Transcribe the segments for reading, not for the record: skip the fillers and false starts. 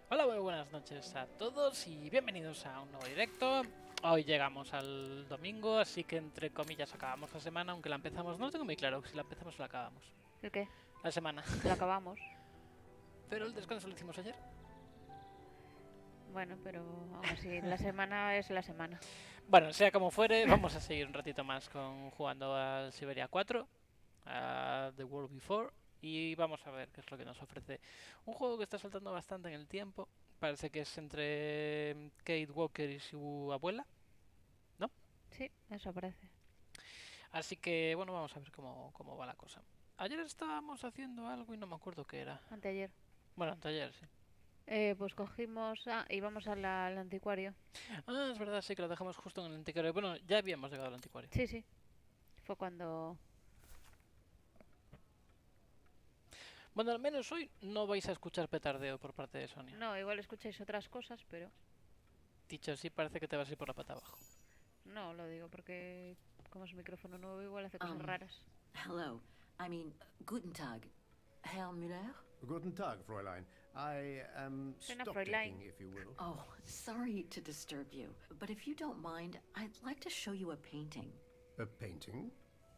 Hola, muy buenas noches a todos y bienvenidos a un nuevo directo. Hoy llegamos al domingo, así que entre comillas acabamos la semana, aunque la empezamos, no lo tengo muy claro si la empezamos o la acabamos. ¿El qué? La semana. Lo acabamos. Pero el descanso lo hicimos ayer. Bueno, pero aún así, la semana es la semana. Bueno, sea como fuere, vamos a seguir un ratito más jugando al Syberia 4, a The World Before, y vamos a ver qué es lo que nos ofrece. Un juego que está saltando bastante en el tiempo, parece que es entre Kate Walker y su abuela, ¿no? Sí, eso parece. Así que bueno, vamos a ver cómo va la cosa. Ayer estábamos haciendo algo y no me acuerdo qué era. Anteayer. Bueno, anteayer, sí. Pues cogimos... íbamos al anticuario. Ah, es verdad, sí, que lo dejamos justo en el anticuario. Bueno, ya habíamos llegado al anticuario. Sí, sí. Fue cuando... Bueno, al menos hoy no vais a escuchar petardeo por parte de Sonia. No, igual escucháis otras cosas, pero... Dicho así, parece que te vas a ir por la pata abajo. No, lo digo porque como es un micrófono nuevo igual hace cosas raras. Hello. I mean, guten Tag. Herr Müller? Guten Tag, Fräulein. I am Schöner stock Fräulein. taking, if you will. Oh, sorry to disturb you, but if you don't mind, I'd like to show you a painting. A painting?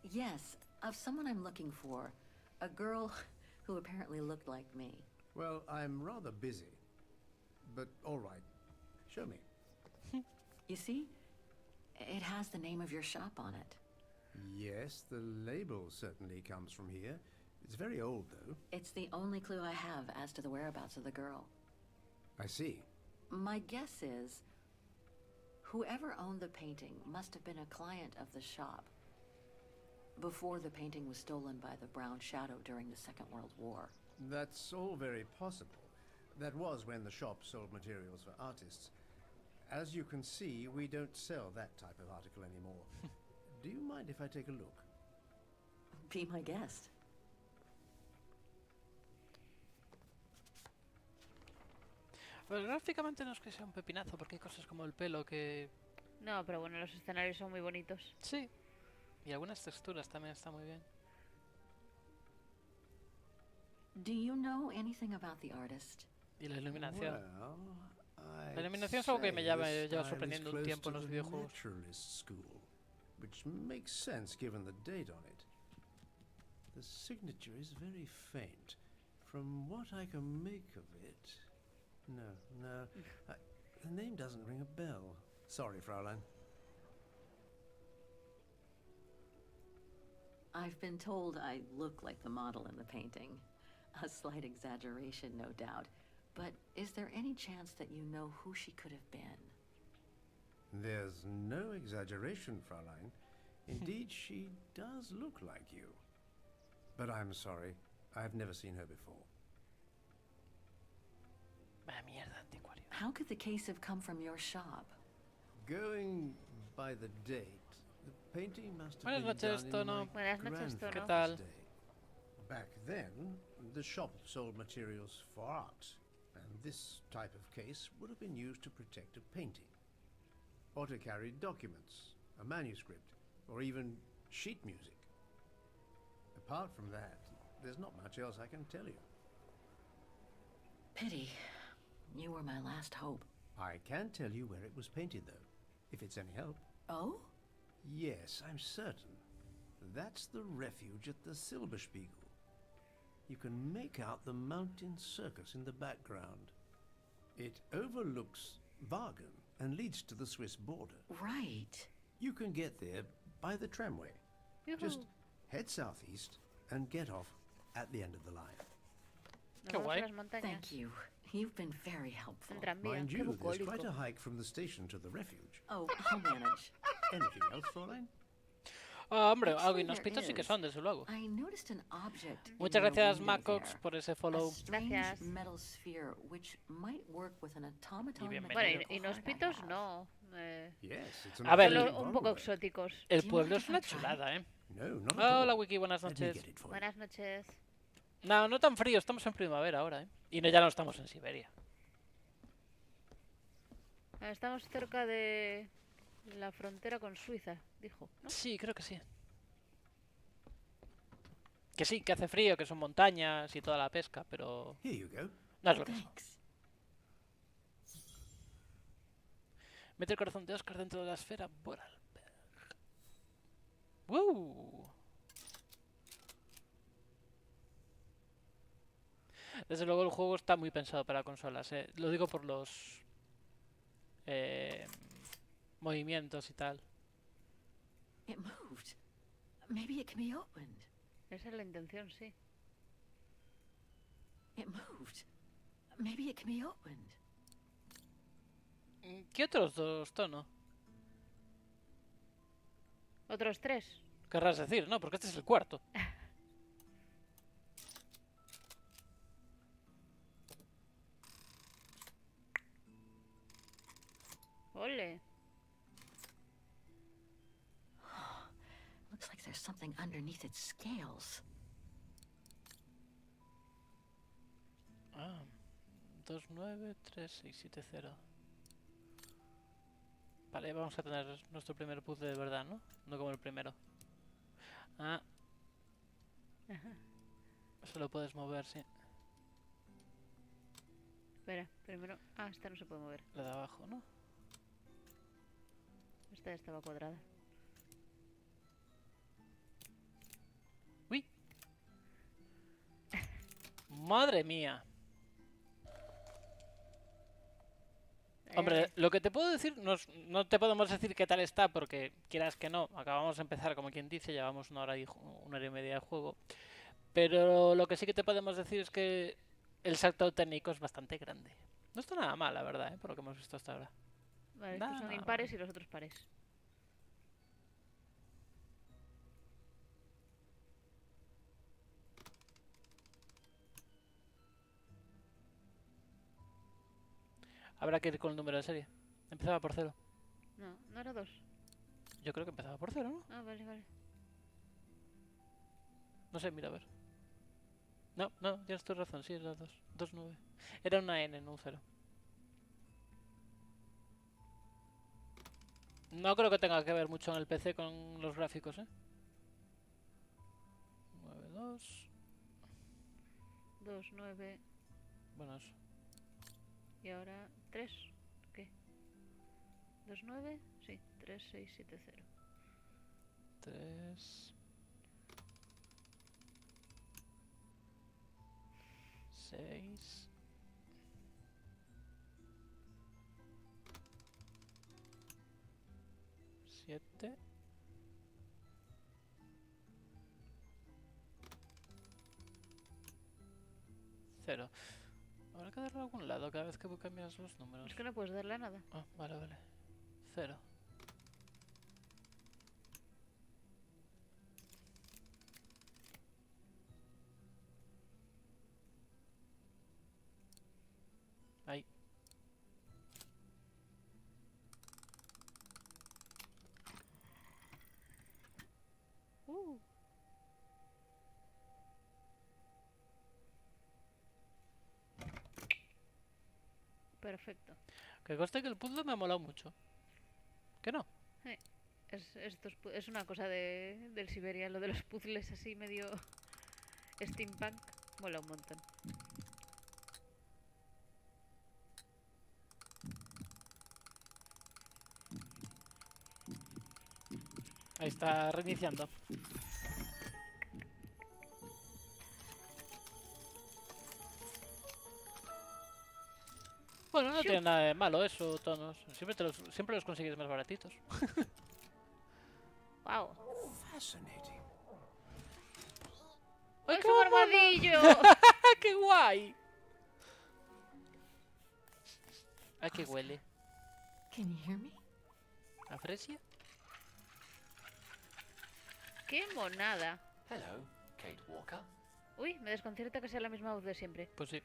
Yes, of someone I'm looking for. A girl who apparently looked like me. Well, I'm rather busy. But all right. Show me. You see? It has the name of your shop on it. Yes, the label certainly comes from here. It's very old, though. It's the only clue I have as to the whereabouts of the girl. I see. My guess is whoever owned the painting must have been a client of the shop before the painting was stolen by the Brown Shadow during the Second World War. That's all very possible. That was when the shop sold materials for artists. As you can see, we don't sell that type of article anymore. Do you mind if I take a look? Be my guest. Pues gráficamente no es que sea un pepinazo, porque hay cosas como el pelo que... No, pero bueno, los escenarios son muy bonitos. Sí. Y algunas texturas también están muy bien. Do you know anything about the artist? Y la iluminación. Well, La iluminación es algo que me lleva lleva sorprendiendo un tiempo en los videojuegos. School, which makes sense given the date on it. The signature is very faint. From what I can make of it... No. The name doesn't ring a bell. Sorry, Fraulein. I've been told I look like the model in the painting. A slight exaggeration, no doubt. But is there any chance that you know who she could have been? There's no exaggeration, Fraulein. Indeed, she does look like you. But I'm sorry, I've never seen her before. Ah, mierda, anticuario. How could the case have come from your shop? Going by the date, the painting must have Buenas been noches, done Tono. in my Buenas noches, Tono. ¿Qué grandfather's tal? day. Back then, the shop sold materials for art, and this type of case would have been used to protect a painting, or to carry documents, a manuscript, or even sheet music. Apart from that, there's not much else I can tell you. Pity. You were my last hope. I can tell you where it was painted, though, if it's any help. Oh? Yes, I'm certain. That's the refuge at the Silberspiegel. You can make out the mountain circus in the background. It overlooks Wagen and leads to the Swiss border. Right. You can get there by the tramway. Just head southeast and get off at the end of the line. Nos Qué vamos guay. a las montañas. Thank you. You've been very helpful. En tranvía, Mind qué you, there's quite bucólico. a hike from the station to the refuge. Oh, I'll manage. Anything else, Fräulein? Ah, hombre, algo Actually, inhóspitos sí que there son, desde luego. I noticed an object. Muchas in your gracias, window Macox, there. por ese A follow. strange Gracias. metal sphere which might work with an automaton. bienvenido. Bueno, mechanical inhóspitos heart I have. no. Yes, it's an A ver, authentic Solo un poco Bronway. exóticos. El Do you pueblo mind es if una I try? chulada, ¿eh? No, not at all. Hola, Wiki, buenas Let me noches. get it for you. Buenas noches. No, no tan frío, estamos en primavera ahora, ¿eh? Y no, ya no estamos en Siberia. Estamos cerca de la frontera con Suiza, dijo, ¿no? Sí, creo que sí. Que sí, que hace frío, que son montañas y toda la pesca, pero Here you go. no es lo mismo. Thanks. Mete el corazón de Oscar dentro de la esfera Vorarlberg. ¡Woo! Desde luego el juego está muy pensado para consolas, ¿eh? Lo digo por los movimientos y tal. It moved. Maybe it can be opened. Esa es la intención, sí. It moved. Maybe it can be opened. ¿Qué otros dos, Tono? Otros 3. Querrás decir, ¿no? Porque este es el cuarto. Ole. Looks like there's something underneath its scales. Ah, 293670. Vale, vamos a tener nuestro primer puzzle de verdad, ¿no? No como el primero. Ah. Ajá. Eso lo puedes mover, sí. Espera, primero... Ah, esta no se puede mover. La de abajo, ¿no? Esta estaba cuadrada. ¡Uy! ¡Madre mía! Hombre, lo que te puedo decir, no te podemos decir qué tal está, porque quieras que no, acabamos de empezar, como quien dice, llevamos una hora y media de juego. Pero lo que sí que te podemos decir es que el salto técnico es bastante grande. No está nada mal, la verdad, por lo que hemos visto hasta ahora. Vale, estos Nada, son nada impares mal. y los otros pares. Habrá que ir con el número de serie. Empezaba por 0. No, no era 2. Yo creo que empezaba por 0, ¿no? Ah, vale, vale. No sé, mira a ver. No, tienes tu razón, sí, era 2. 2-9. Era una N, no un 0. No creo que tenga que ver mucho en el PC con los gráficos, ¿eh? 9-2. 2, 9 Bueno, eso. y ahora 3. ¿Qué? 2, 9. Sí, 3, 6, 7, 0. 3... 6... 7... 0. Habrá que darle a algún lado cada vez que cambias los números. Es que no puedes darle a nada. Ah, vale. 0. Ahí. Uh. Perfecto. Que conste que el puzzle me ha molado mucho. ¿Que no? Es una cosa del Syberia, lo de los puzzles así medio steampunk. Mola un montón. Ahí está reiniciando. Bueno, no tiene nada de malo eso, Tonos. Siempre los consigues más baratitos. ¡Wow! Fascinating. ¡Ay, ¡Es qué un mono! armadillo! ¡Qué guay! ¿A qué huele? Can you hear me? ¿A fresia? ¡Qué monada! Hello, Kate Walker. Uy, me desconcierta que sea la misma voz de siempre. Pues sí.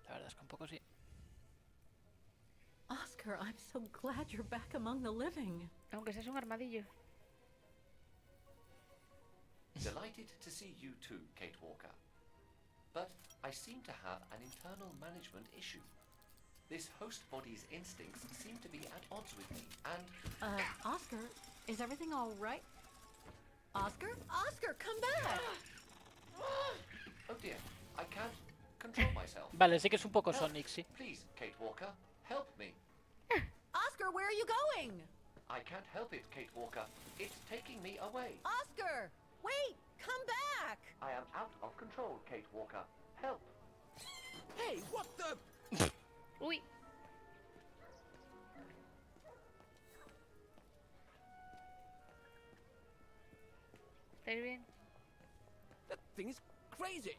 La verdad es que un poco sí. Oscar, I'm so glad you're back among the living. Aunque seas un armadillo. Delighted to see you too, Kate Walker. But I seem to have an internal management issue. This host body's instincts seem to be at odds with me, and... Oscar, is everything all right? Oscar? Oscar, come back! Oh dear, I can't control myself. Vale, sí que es un poco Sonic, sí. Please, Kate Walker, help me. Oscar, where are you going? I can't help it, Kate Walker. It's taking me away. Oscar! Wait! Come back! I am out of control, Kate Walker. Help! Hey, what the? Uy. ¿Estáis bien? That thing is crazy.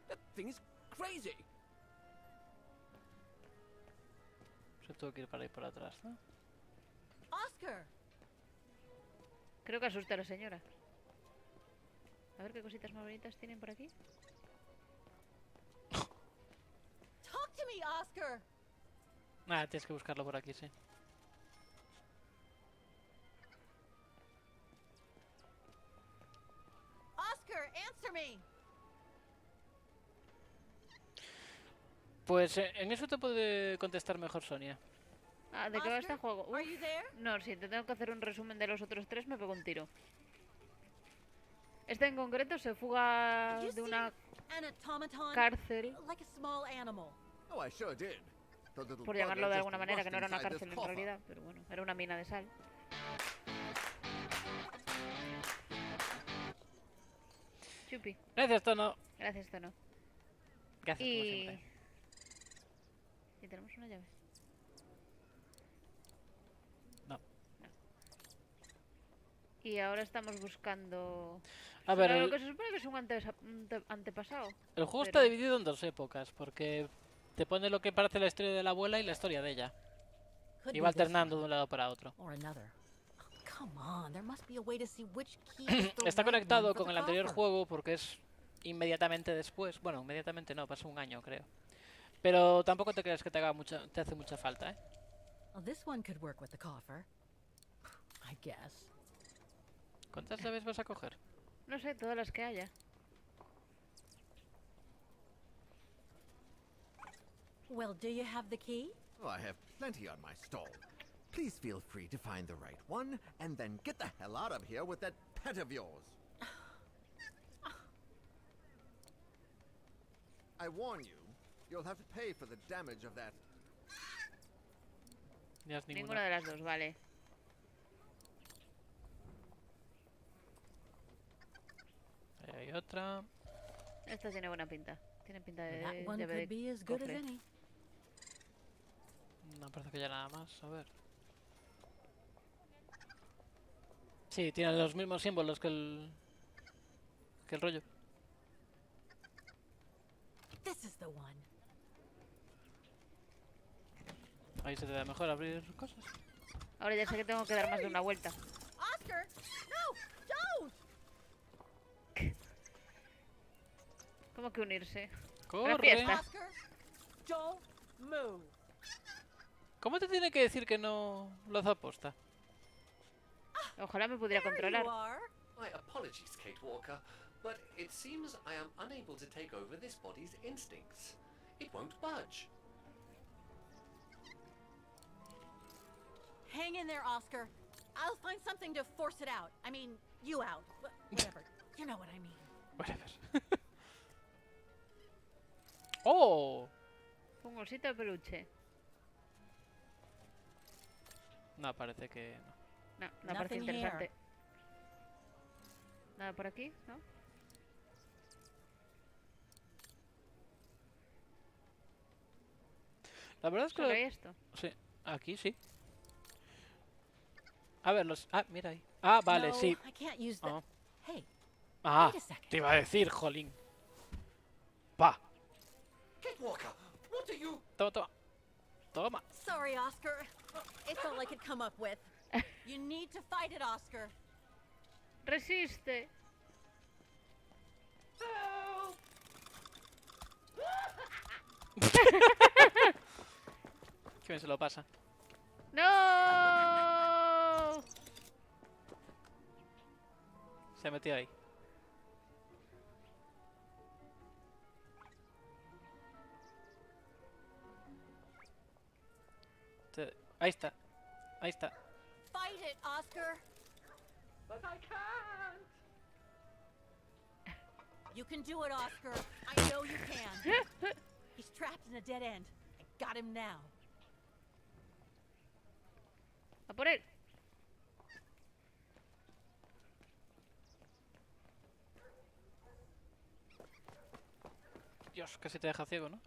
That thing is crazy. Se tuvo que ir para ir por atrás, ¿no? Oscar! Creo que asusta a la señora. A ver qué cositas más bonitas tienen por aquí. Talk to me, Oscar! Ah, tienes que buscarlo por aquí, sí. Oscar, answer me! Pues en eso te puede contestar mejor Sonia. Ah, ¿de qué va este Oscar, juego? are Uf. you there? No, si te tengo que hacer un resumen de los otros tres, me pego un tiro. Este en concreto se fuga You de una An automaton, cárcel, like a small animal. Oh, I sure did. The little por bugger llamarlo de just alguna manera, que no era una rust inside cárcel this en coffer. realidad, pero bueno, era una mina de sal. Chupi, Gracias, Tono. gracias, Tono. Gracias, como Y... siempre. ¿Y tenemos una llave? No. Y ahora estamos buscando... A ver, Lo el, que se supone que es un antepasado. el juego pero- está dividido en dos épocas, porque te pone lo que parece la historia de la abuela y la historia de ella. Could Y be va this alternando one, de un lado para otro. or another. Oh, come on, there must be a way to see which key is the Está right conectado one for con the el anterior coffer. juego porque es inmediatamente después. Bueno, inmediatamente no, pasó un año, creo. Pero tampoco te creas que te hace mucha falta, ¿eh? Well, this one could work with the coffer. I guess. ¿Cuántas llaves vas a coger? No sé, todas las que haya. Well, do you have the key? Oh, I have plenty on my stall. Please feel free to find the right one, and then get the hell out of here with that pet of yours. I warn you, you'll have to pay for the damage of that. Ya es Ninguna de las dos, vale. Ahí hay otra. Esta tiene buena pinta. Tiene pinta de That one llave could de be as good as cofre. any. No parece que haya nada más, a ver. Sí, tiene los mismos símbolos que el rollo. This is the one. Ahí se te da mejor abrir cosas. Ahora ya sé que tengo que dar más de una vuelta. Oscar! No! Don't! ¿Cómo que unirse? ¡Corre! fiesta. Oscar, don't move. ¿Cómo te tiene que decir que no lo hace aposta? Ojalá me pudiera There you controlar. are. My apologies, Kate Walker, but it seems I am unable to take over this body's instincts. It won't budge. Hang in there, Oscar. I'll find something to force it out. I mean, you out. Whatever. You know what I mean. Whatever. ¡Oh! Un osito de peluche. No, parece que no. No, no parece Nothing interesante. here. Nada por aquí, ¿no? La verdad es Solo hay que... esto. Sí, aquí sí. A ver, los... Ah, mira ahí. Ah, vale, No, sí. I can't use the... Ah. Hey, Ah, wait a second. te iba a decir, jolín. Pa. Kate Walker, what are you... Toma, toma. Toma. Sorry, Oscar. It's all I could come up with. You need to fight it, Oscar. ¡Resiste! Qué bien se lo pasa. ¡No! Se metió ahí. Ahí está. Ahí está. Fight it, Oscar. But I can't! You can do it, Oscar. I know you can. He's trapped in a dead end. I got him now. ¡A por él! Dios, casi te deja ciego, ¿no?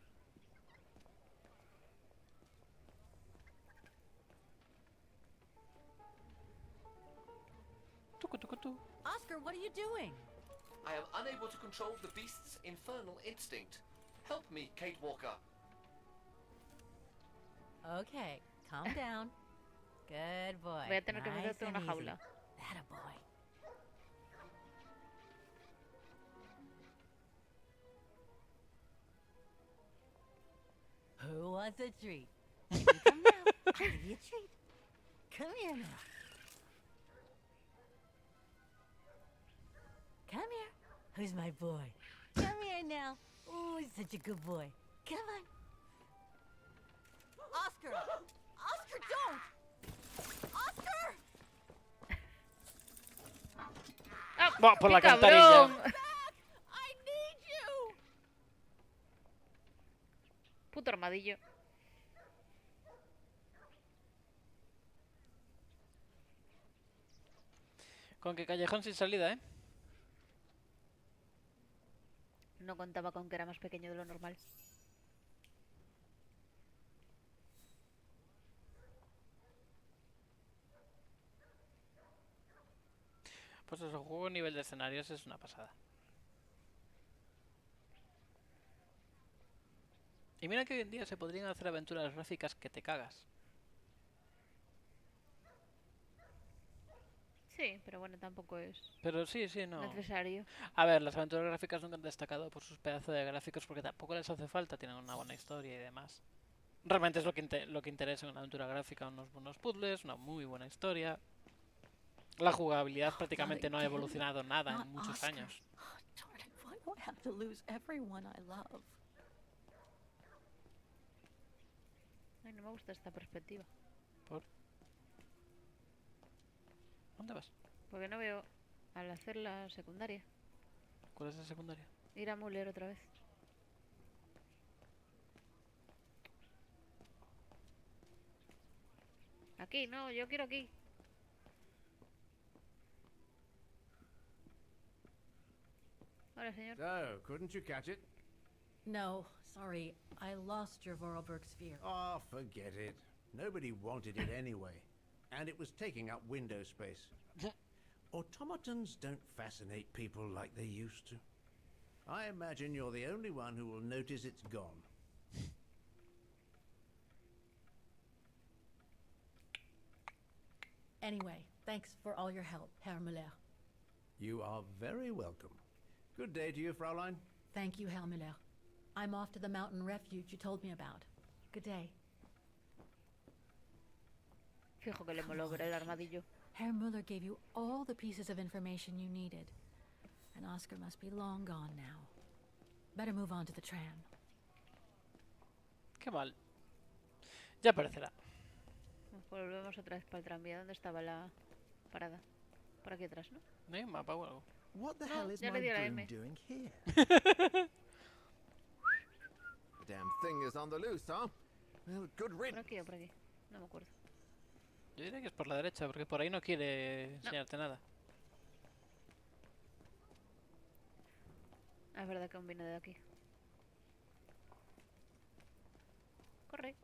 Tucu, tucu, tu. Oscar, what are you doing? I am unable to control the beast's infernal instinct. Help me, Kate Walker. Okay, calm down. Good boy. Voy a tener que Nice meterte en and una easy. jaula. Atta boy. Who wants a treat? Here you come now. I'll give you a treat. Come here now. Come here. Who's my boy? Come here now. Oh, he's such a good boy. Come on. Oscar! Oscar, don't! Oscar! ¡Ah! Va, por la ¡Qué cantarilla. cabrón! I need you! Puto armadillo. Con que callejón sin salida, ¿eh? No contaba con que era más pequeño de lo normal. Pues eso, juego a nivel de escenarios es una pasada. Y mira que hoy en día se podrían hacer aventuras gráficas que te cagas. Sí, pero bueno, tampoco es Pero sí, no. necesario. A ver, las aventuras gráficas nunca han destacado por sus pedazos de gráficos porque tampoco les hace falta, tienen una buena historia y demás. Realmente es lo que interesa en una aventura gráfica, unos buenos puzzles, una muy buena historia. La jugabilidad prácticamente no ha evolucionado nada Not en muchos Oscar. años. Oh, darn it, why do I have to lose everyone I love? Ay, no me gusta esta perspectiva. ¿Por? ¿Dónde vas? Porque no veo al hacer la secundaria. ¿Cuál es la secundaria? Ir a Muller otra vez. Aquí, no, yo quiero aquí. Hola, señor. So, couldn't you catch it? No, sorry. I lost your Vorarlberg sphere. Oh, forget it. Nobody wanted it anyway. And it was taking up window space. Automatons don't fascinate people like they used to. I imagine you're the only one who will notice it's gone. Anyway, thanks for all your help, Herr Müller. You are very welcome. Good day to you, Fraulein. Thank you, Herr Müller. I'm off to the mountain refuge you told me about. Good day. Fijo que le moló ver el armadillo. Herr Müller gave you all the pieces of information you needed. And Oscar must be long gone now. Better move on to the tram. Qué mal. Ya aparecerá. Volvemos otra vez para el tranvía. ¿Dónde estaba la parada? Por aquí atrás, ¿no? ¿No hay un mapa o algo? What the No, hell is ya my le di a la broom M. doing here? The damn thing is on the loose, huh? Well, good ¿Por riddance. aquí o por aquí? No me acuerdo. Yo diría que es por la derecha, porque por ahí no quiere enseñarte nada. Ah, es verdad que aún viene de aquí. Corre.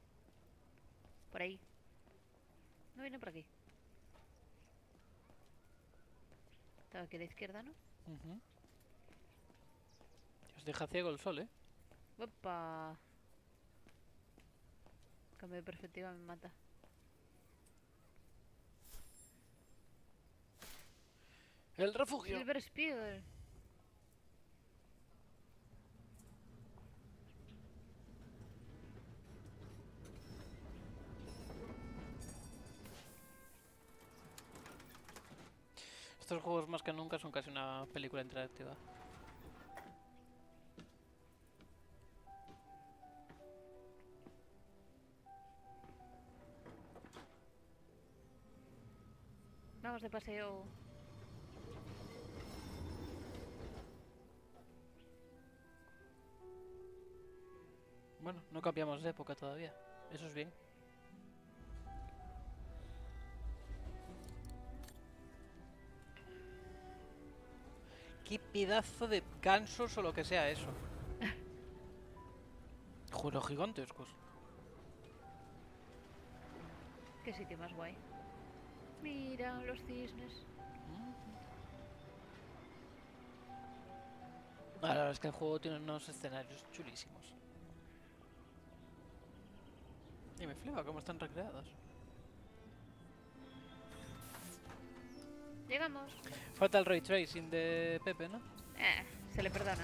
Por ahí. No viene por aquí. Estaba aquí a la izquierda, ¿no? Ujú. Os deja ciego el sol, ¿eh? ¡Opa! Cambio de perspectiva me mata. El refugio. Silver Spear. Estos juegos más que nunca son casi una película interactiva. Vamos de paseo. Bueno, no cambiamos de época todavía. Eso es bien. Qué pedazo de gansos o lo que sea eso. Joder, gigantescos. Qué sitio más guay. Mira, los cisnes. La verdad es que el juego tiene unos escenarios chulísimos. Y me flipa cómo están recreados. Llegamos. Falta el ray tracing de Pepe, ¿no? Se le perdona.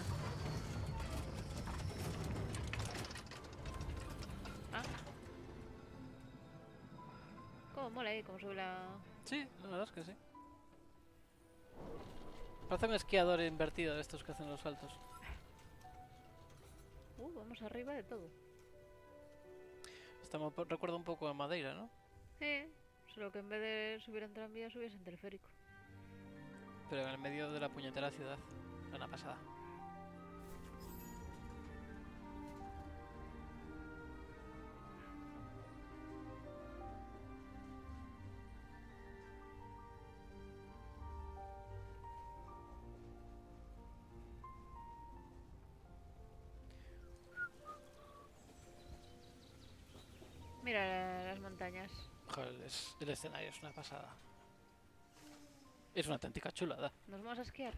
Ah. Cómo mola ahí, cómo sube la... Sí, la verdad es que sí. Parece un esquiador invertido de estos que hacen los saltos. Vamos arriba de todo. Recuerda un poco a Madeira, ¿no? Solo que en vez de subir en tranvía, subías en teleférico. Pero en el medio de la puñetera ciudad. Una pasada. Mira las montañas. Joder, el escenario es una pasada. Es una auténtica chulada. ¿Nos vamos a esquiar?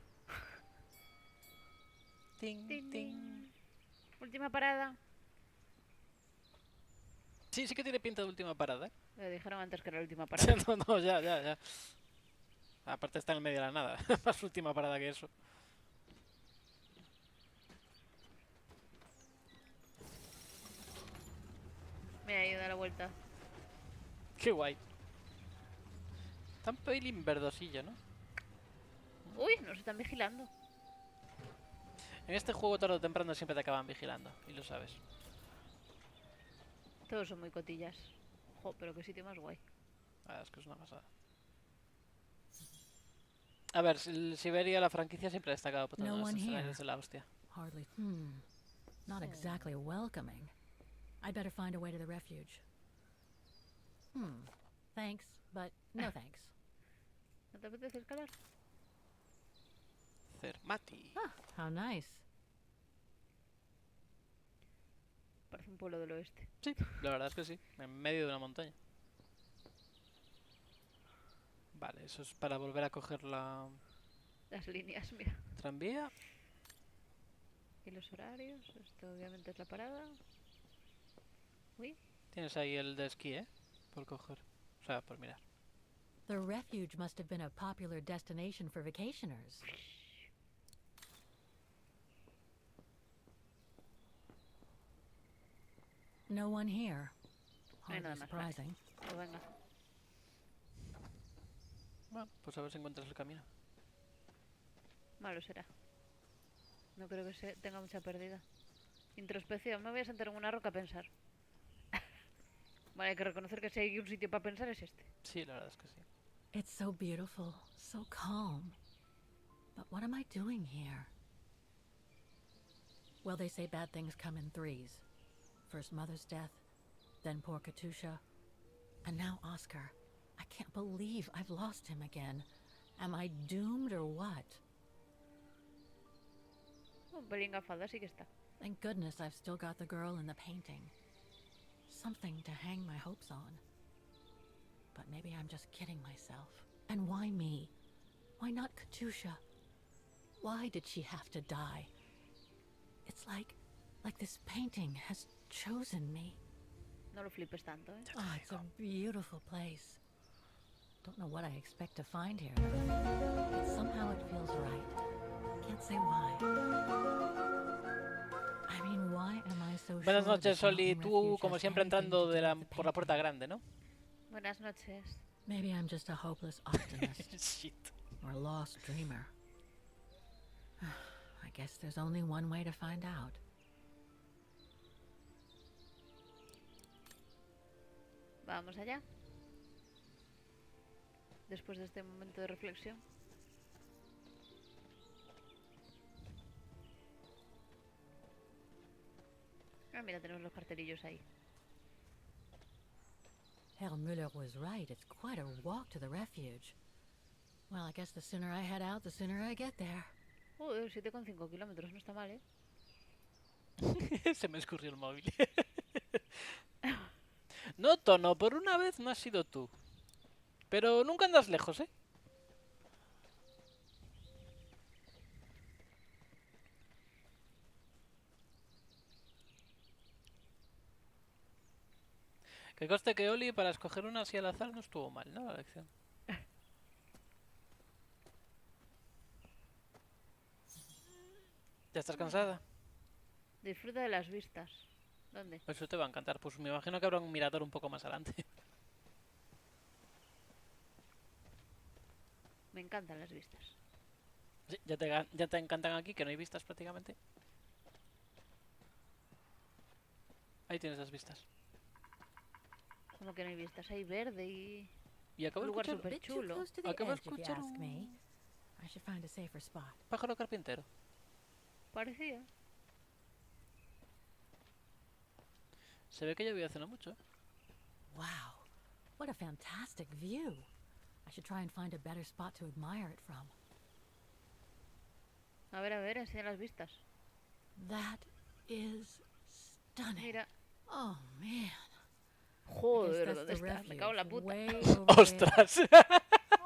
Ting, Tin, ting. tin. Última parada. Sí, sí que tiene pinta de última parada, ¿eh? Me dijeron antes que era la última parada. No, ya. Aparte está en el medio de la nada. Más última parada que eso. Mira, ahí da la vuelta. Qué guay. Está un pelín verdosillo, ¿no? Uy, nos están vigilando. En este juego tarde o temprano siempre te acaban vigilando. Y lo sabes. Todos son muy cotillas. Jo, pero qué sitio más guay. Ah, es que es una pasada. A ver, el Syberia, la franquicia, siempre ha destacado por tener No los one escenarios here. de la hostia. Hardly. Not exactly welcoming. I'd better find a way to the refuge. Thanks, but no thanks. ¿No te apetece escalar? Cermati. Ah, how nice. Parece un pueblo del oeste. Sí, la verdad es que sí. En medio de una montaña. Vale, eso es para volver a coger la Las líneas, mira. tranvía. Y los horarios. Esto obviamente es la parada. Uy. Tienes ahí el de esquí, ¿eh? Por coger. O sea, por mirar. The refuge must have been a popular destination for vacationers. No one here. No hay nada Hardly más, vale. surprising. Pues venga. Bueno, pues a ver si encuentras el camino. Malo será. No creo que tenga mucha pérdida. Introspección. Me voy a sentar en una roca a pensar. Vale, hay que reconocer que si hay un sitio para pensar es este. Sí, la verdad es que sí. It's so beautiful, so calm. But what am I doing here? Well, they say bad things come in threes. First Mother's death, then poor Katusha, and now Oscar. I can't believe I've lost him again. Am I doomed or what? Un pelín gafada sí que está. Thank goodness I've still got the girl in the painting. Something to hang my hopes on. But maybe I'm just kidding myself. And why me? Why not Katusha? Why did she have to die? It's like this painting has chosen me. No lo flipes tanto, ¿eh? Oh, it's a beautiful place. Don't know what I expect to find here, but somehow it feels right. Can't say why. I mean, why am I so Buenas sure noches, this mountain Oli. Tú, refuge como pues has siempre, anything entrando to de do la, with the por la puerta painting? grande, ¿no? Buenas noches. Maybe I'm just a hopeless optimist Shit. or a lost dreamer. I guess there's only one way to find out. Vamos allá. Después de este momento de reflexión. Ah, mira, tenemos los cartelillos ahí. Herr Müller was right. It's quite a walk to the refuge. Well, I guess the sooner I head out, the sooner I get there. Joder, 7,5 kilómetros, no está mal, ¿eh? Se me escurrió el móvil. No, Tono, por una vez no has sido tú. Pero nunca andas lejos, ¿eh? Que conste que Oli para escoger una así al azar no estuvo mal, ¿no? La elección. ¿Ya estás cansada? Disfruta de las vistas. ¿Dónde? Eso te va a encantar. Pues me imagino que habrá un mirador un poco más adelante. Me encantan las vistas. Sí, ya te encantan aquí, que no hay vistas prácticamente. Ahí tienes las vistas. Como que no hay vistas, hay verde y... Y acabo Un de lugar escuchar súper Bit too chulo. close to the Acabo de edge, if you escuchar ask me. un I should find a safer spot. pájaro carpintero. Parecía. Se ve que llovió hace no mucho, ¿eh? Wow, what a fantastic view. I should try and find a better spot to admire it from. A ver, enseña las vistas. That is stunning. Mira. Oh man. Joder, Guess ¿dónde that's the estás? Me cago en la refuge, puta. way over there. ¡Ostras!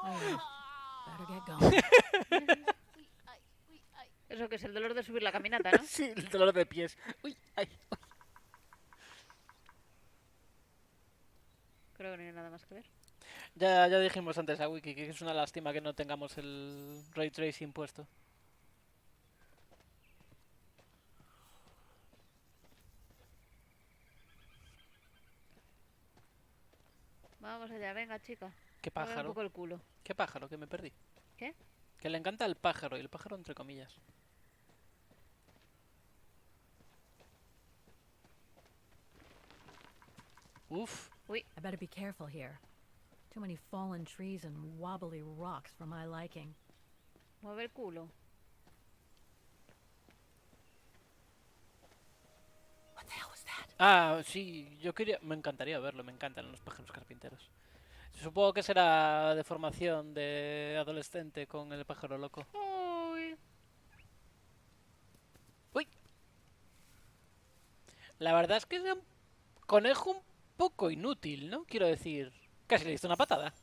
Oh, better get going. Eso que es el dolor de subir la caminata, ¿no? Sí, el dolor de pies. Uy, ay. Creo que no hay nada más que ver. Ya dijimos antes a Wiki que es una lástima que no tengamos el Ray Tracing puesto. Vamos allá, venga, chica. ¿Qué Mueve un pájaro? poco el culo. ¿Qué pájaro? Que me perdí. ¿Qué? Que le encanta el pájaro, y el pájaro entre comillas. Uf. Uy, I better be careful here. Too many fallen trees and wobbly rocks for my liking. mueve el culo. What the hell was that? Ah, sí, yo quería... Me encantaría verlo, me encantan los pájaros carpinteros. Supongo que será de formación de adolescente con el pájaro loco. Uy. ¡Uy! La verdad es que es un conejo un poco inútil, ¿no? Quiero decir, casi le diste una patada.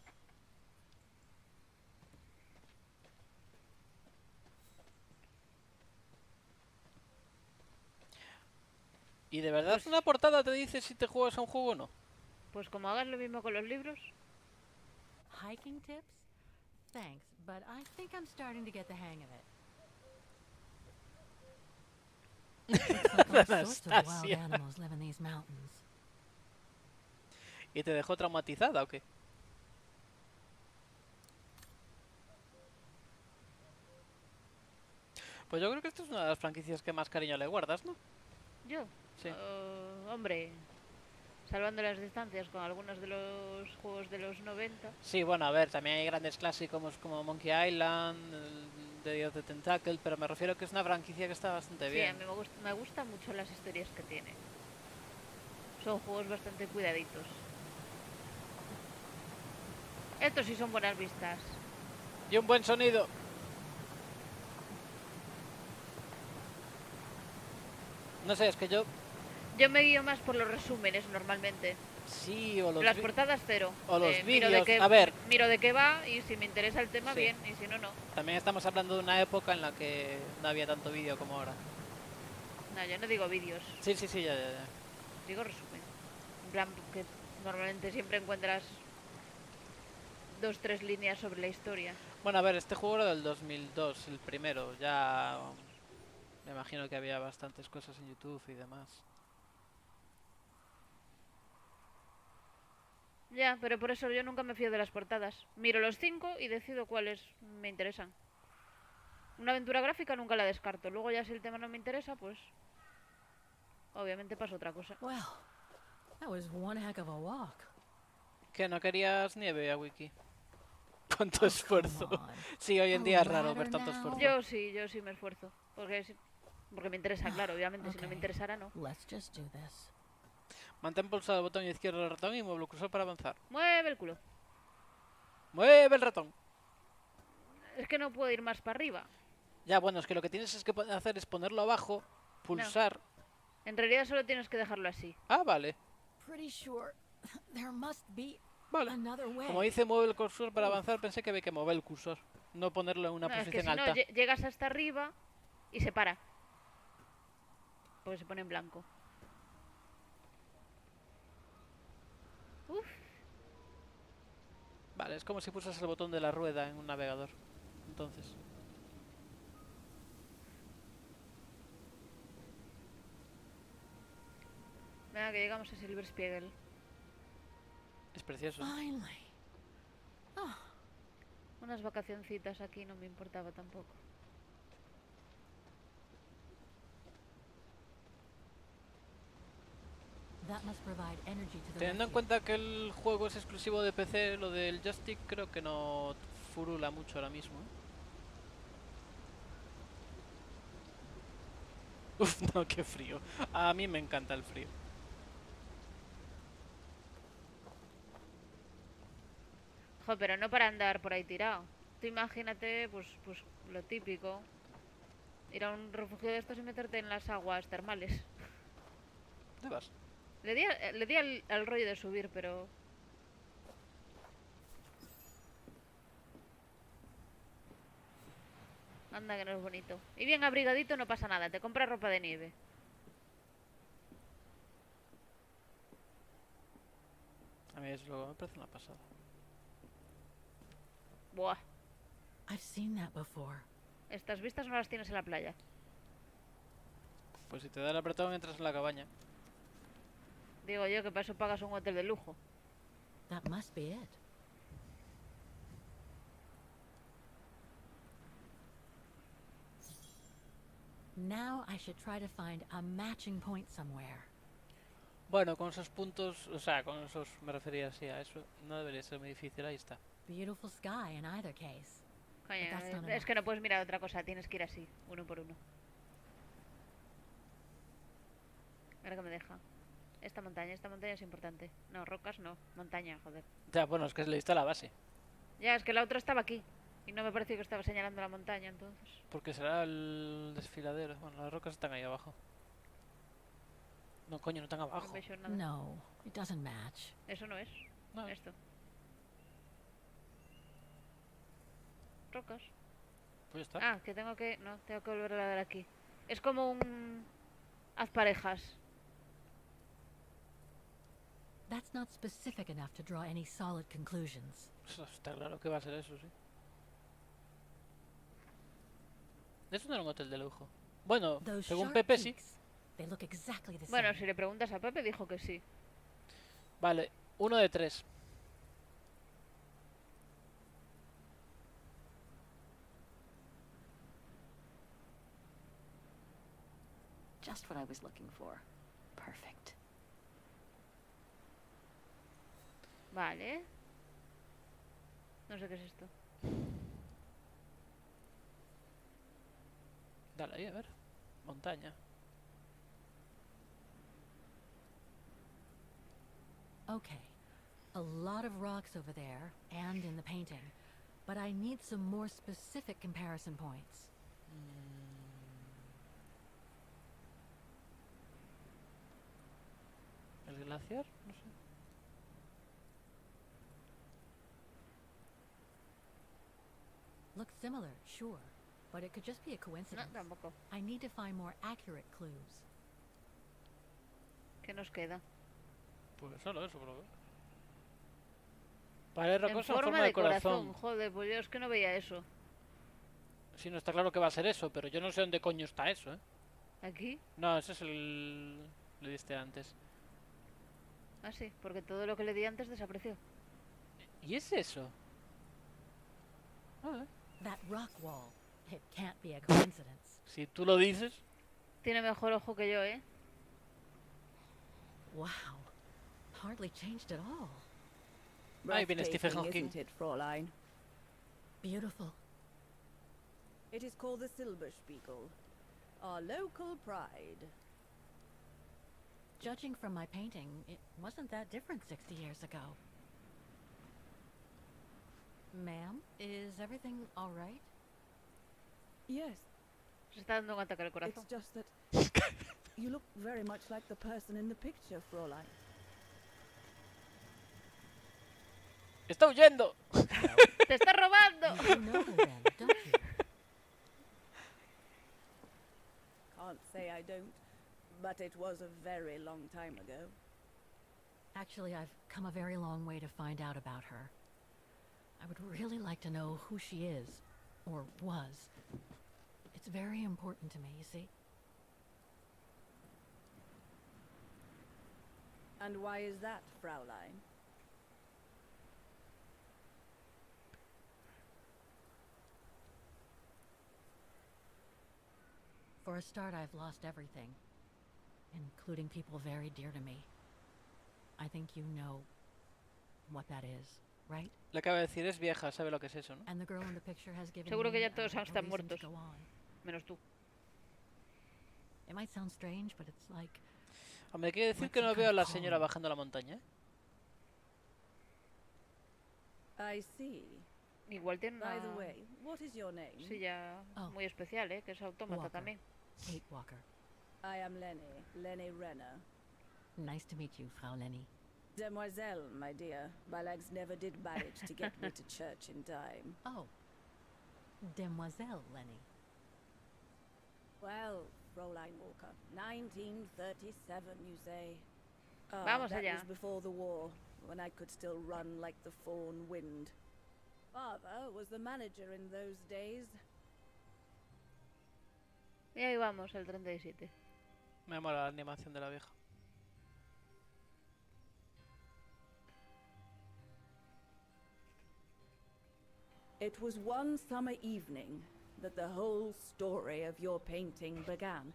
¿Y de verdad Pues- una portada te dice si te juegas a un juego o no? Pues como hagas lo mismo con los libros. Hiking tips? Thanks, but I think I'm starting to get the hang of it. Looks like all sorts of wild Anastasia. animals live in these mountains. ¿Y te dejó traumatizada o qué? Pues yo creo que esta es una de las franquicias que más cariño le guardas, ¿no? Yo. Sí. Hombre. Salvando las distancias con algunos de los juegos de los 90. Sí, bueno, a ver, también hay grandes clásicos como Monkey Island, The Day of the Tentacle, pero me refiero que es una franquicia que está bastante Sí, a bien. mí me gustan mucho las historias que tiene. Son juegos bastante cuidaditos. Estos sí son buenas vistas. Y un buen sonido. No sé, es que yo... Yo me guío más por los resúmenes normalmente. Sí, o los... Las portadas cero. o los Miro de vídeos. qué, A ver. miro de qué va y si me interesa el tema, Sí. bien. Y si no, no. También estamos hablando de una época en la que no había tanto vídeo como ahora. No, yo no digo vídeos, Sí, sí, sí, ya. digo resumen. En plan, que normalmente siempre encuentras 2-3 líneas sobre la historia. Bueno, a ver, este juego era del 2002, el primero. Ya... Me imagino que había bastantes cosas en YouTube y demás. Ya, pero por eso yo nunca me fío de las portadas. Miro los 5 y decido cuáles me interesan. Una aventura gráfica nunca la descarto. Luego ya si el tema no me interesa, pues... Obviamente pasa otra cosa. Well, that was one heck of a walk. ¿Qué, no querías nieve a Wiki? Tanto Oh, come esfuerzo. on. Sí, hoy en Oh, día es raro ver rather tanto now. esfuerzo. Yo sí me esfuerzo. Porque me interesa, claro. Obviamente si no me Okay. interesara, no. Let's just do this. Mantén pulsado el botón izquierdo del ratón y mueve el cursor para avanzar. Mueve el culo. ¡Mueve el ratón! Es que no puedo ir más para arriba. Ya, bueno, es que lo que tienes es que hacer es ponerlo abajo, pulsar. En realidad solo tienes que dejarlo así. Ah, vale. Pretty sure there must be Vale. another way. Como dice mueve el cursor para avanzar, pensé que había que mover el cursor. No ponerlo en una No, es que posición si no, alta. llegas hasta arriba y se para. Porque se pone en blanco. Uf. Vale, es como si pulsas el botón de la rueda en un navegador. Entonces. Venga, que llegamos a Silverspiegel. Es precioso. Finally. Oh, Unas vacacioncitas aquí no me importaba tampoco. that must provide energy to the Teniendo en rescue. cuenta que el juego es exclusivo de PC, lo del joystick creo que no furula mucho ahora mismo. Uf, no, qué frío. A mí me encanta el frío. Jo, pero no para andar por ahí tirado. Tú imagínate, pues lo típico. Ir a un refugio de estos y meterte en las aguas termales. ¿Dónde vas? Le di al rollo de subir, pero... Anda que no es bonito. Y bien abrigadito no pasa nada, te compras ropa de nieve. A mí es lo me parece una pasada. Buah, I've seen that before. estas vistas no las tienes en la playa. Pues si te da el apretón entras en la cabaña. Digo yo que para eso pagas un hotel de lujo. That must be it. Now I should try to find a matching point somewhere. Bueno, con esos puntos, o sea, con esos me refería así a eso. No debería ser muy difícil, ahí está. Beautiful sky in either case. Coño, that's not es enough. que no puedes mirar otra cosa, tienes que ir así, uno por uno. Ahora que me deja. Esta montaña es importante. No, rocas no, montaña, joder. Ya, bueno, es que le diste la base. Ya, es que la otra estaba aquí. Y no me pareció que estaba señalando la montaña, entonces. Porque será el desfiladero. Bueno, las rocas están ahí abajo. No, coño, no están No abajo. veo nada. No, it doesn't match. Eso no es. No. Esto. Rocas. Pues ya está. Ah, que tengo que... No, tengo que volver a dar aquí. Es como un... Haz parejas. That's not specific enough to draw any solid conclusions. Eso está claro que va a ser eso, sí. Eso no era un hotel de lujo. Bueno, Those según sharp Pepe sí. peaks, they look exactly the Bueno, same. si le preguntas a Pepe, dijo que sí. Vale, 1 de 3. Just what I was looking for. Perfect. Vale. No sé qué es esto. Dale ahí, a ver. Montaña. Okay, a lot of rocks over there and in the painting, but I need some more specific comparison points. ¿El glaciar? No sé. Looks similar, sure, but it could just be a No, coincidence. tampoco. I need to find more accurate clues. ¿Qué nos queda? Pues solo eso, por lo que. Pared En rocosa en forma forma de corazón. Joder, pues yo es que no veía eso. Sí, no está claro que va a ser eso, pero yo no sé dónde coño está eso, ¿eh? ¿Aquí? No, ese es el... Le diste antes. Ah, sí, porque todo lo que le di antes desapareció. ¿Y es eso? Ah, That rock wall. It can't be a coincidence. si tú lo dices... Tiene mejor ojo que yo, ¿eh? Wow. Hardly changed at all. Ahí viene Stephen Breathtaking, Hawking. isn't it, Fräulein? Beautiful. It is called the Silberspiegel, our local pride. Judging from my painting, it wasn't that different 60 years ago. Ma'am, is everything all right? Yes, Se está dando un ataque al corazón. It's just that you look very much like the person in the picture, Fräulein. ¡Está huyendo! ¡Te está robando! You know her then, don't you? Can't say I don't, but it was a very long time ago. Actually, I've come a very long way to find out about her. I would really like to know who she is, or was. It's very important to me, you see? And why is that, Fräulein? For a start, I've lost everything, including people very dear to me. I think you know what that is, right? Le acaba de decir, es vieja, sabe lo que es eso, ¿no? And the girl in the picture has given Seguro que me ya todos a están reason muertos. to go on. Menos tú. It might sound strange, but it's like Hombre, quiere decir que no veo a la señora bajando la montaña, ¿eh? I see. Igual tiene By the una way, what is your name? silla Oh. muy especial, que es autómata Walker. también. Kate Walker. I am Lenny Renner. Nice to meet you, Frau Lenny. Demoiselle, my dear. My legs never did manage to get me to church in time. Oh, Demoiselle Lenny. Well, Fräulein Walker, 1937, you say? Ah, Vamos that allá. was before the war, when I could still run like the fawn wind. Father was the manager in those days. Y ahí vamos, el 37. Me mola la animación de la vieja. It was one summer evening that the whole story of your painting began.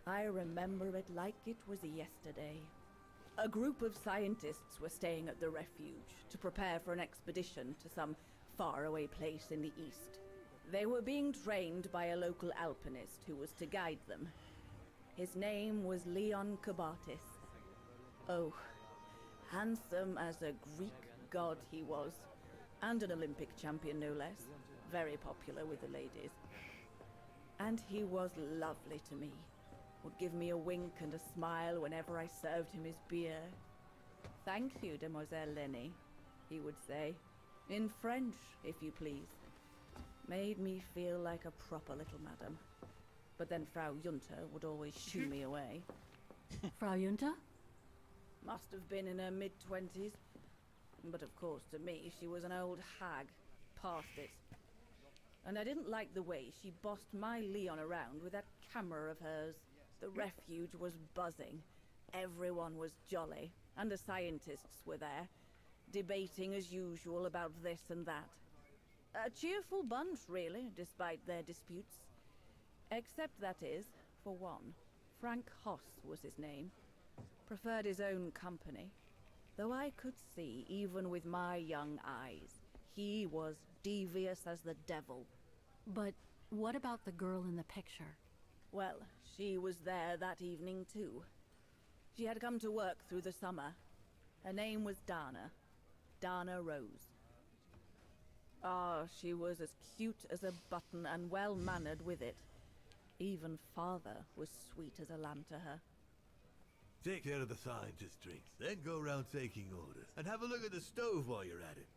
I remember it like it was yesterday. A group of scientists were staying at the refuge to prepare for an expedition to some faraway place in the east. They were being trained by a local alpinist who was to guide them. His name was Leon Kabatis. Oh, handsome as a Greek god he was, and an Olympic champion no less, very popular with the ladies. And he was lovely to me, would give me a wink and a smile whenever I served him his beer. Thank you, Demoiselle Lenny, he would say, in French, if you please. Made me feel like a proper little madam. But then Frau Junta would always shoo me away. Frau Junta? Must have been in her mid-20s. But of course, to me, she was an old hag, past it. And I didn't like the way she bossed my Leon around with that camera of hers. The refuge was buzzing. Everyone was jolly, and the scientists were there, debating as usual about this and that. A cheerful bunch, really, despite their disputes. Except, that is, for one. Frank Hoss was his name. Preferred his own company. Though I could see, even with my young eyes, he was devious as the devil. But what about the girl in the picture? Well, she was there that evening too. She had come to work through the summer. Her name was Dana. Dana Rose. Ah, she was as cute as a button and well-mannered with it. Even father was sweet as a lamb to her. Take care of the scientist drinks, then go round taking orders. And have a look at the stove while you're at it.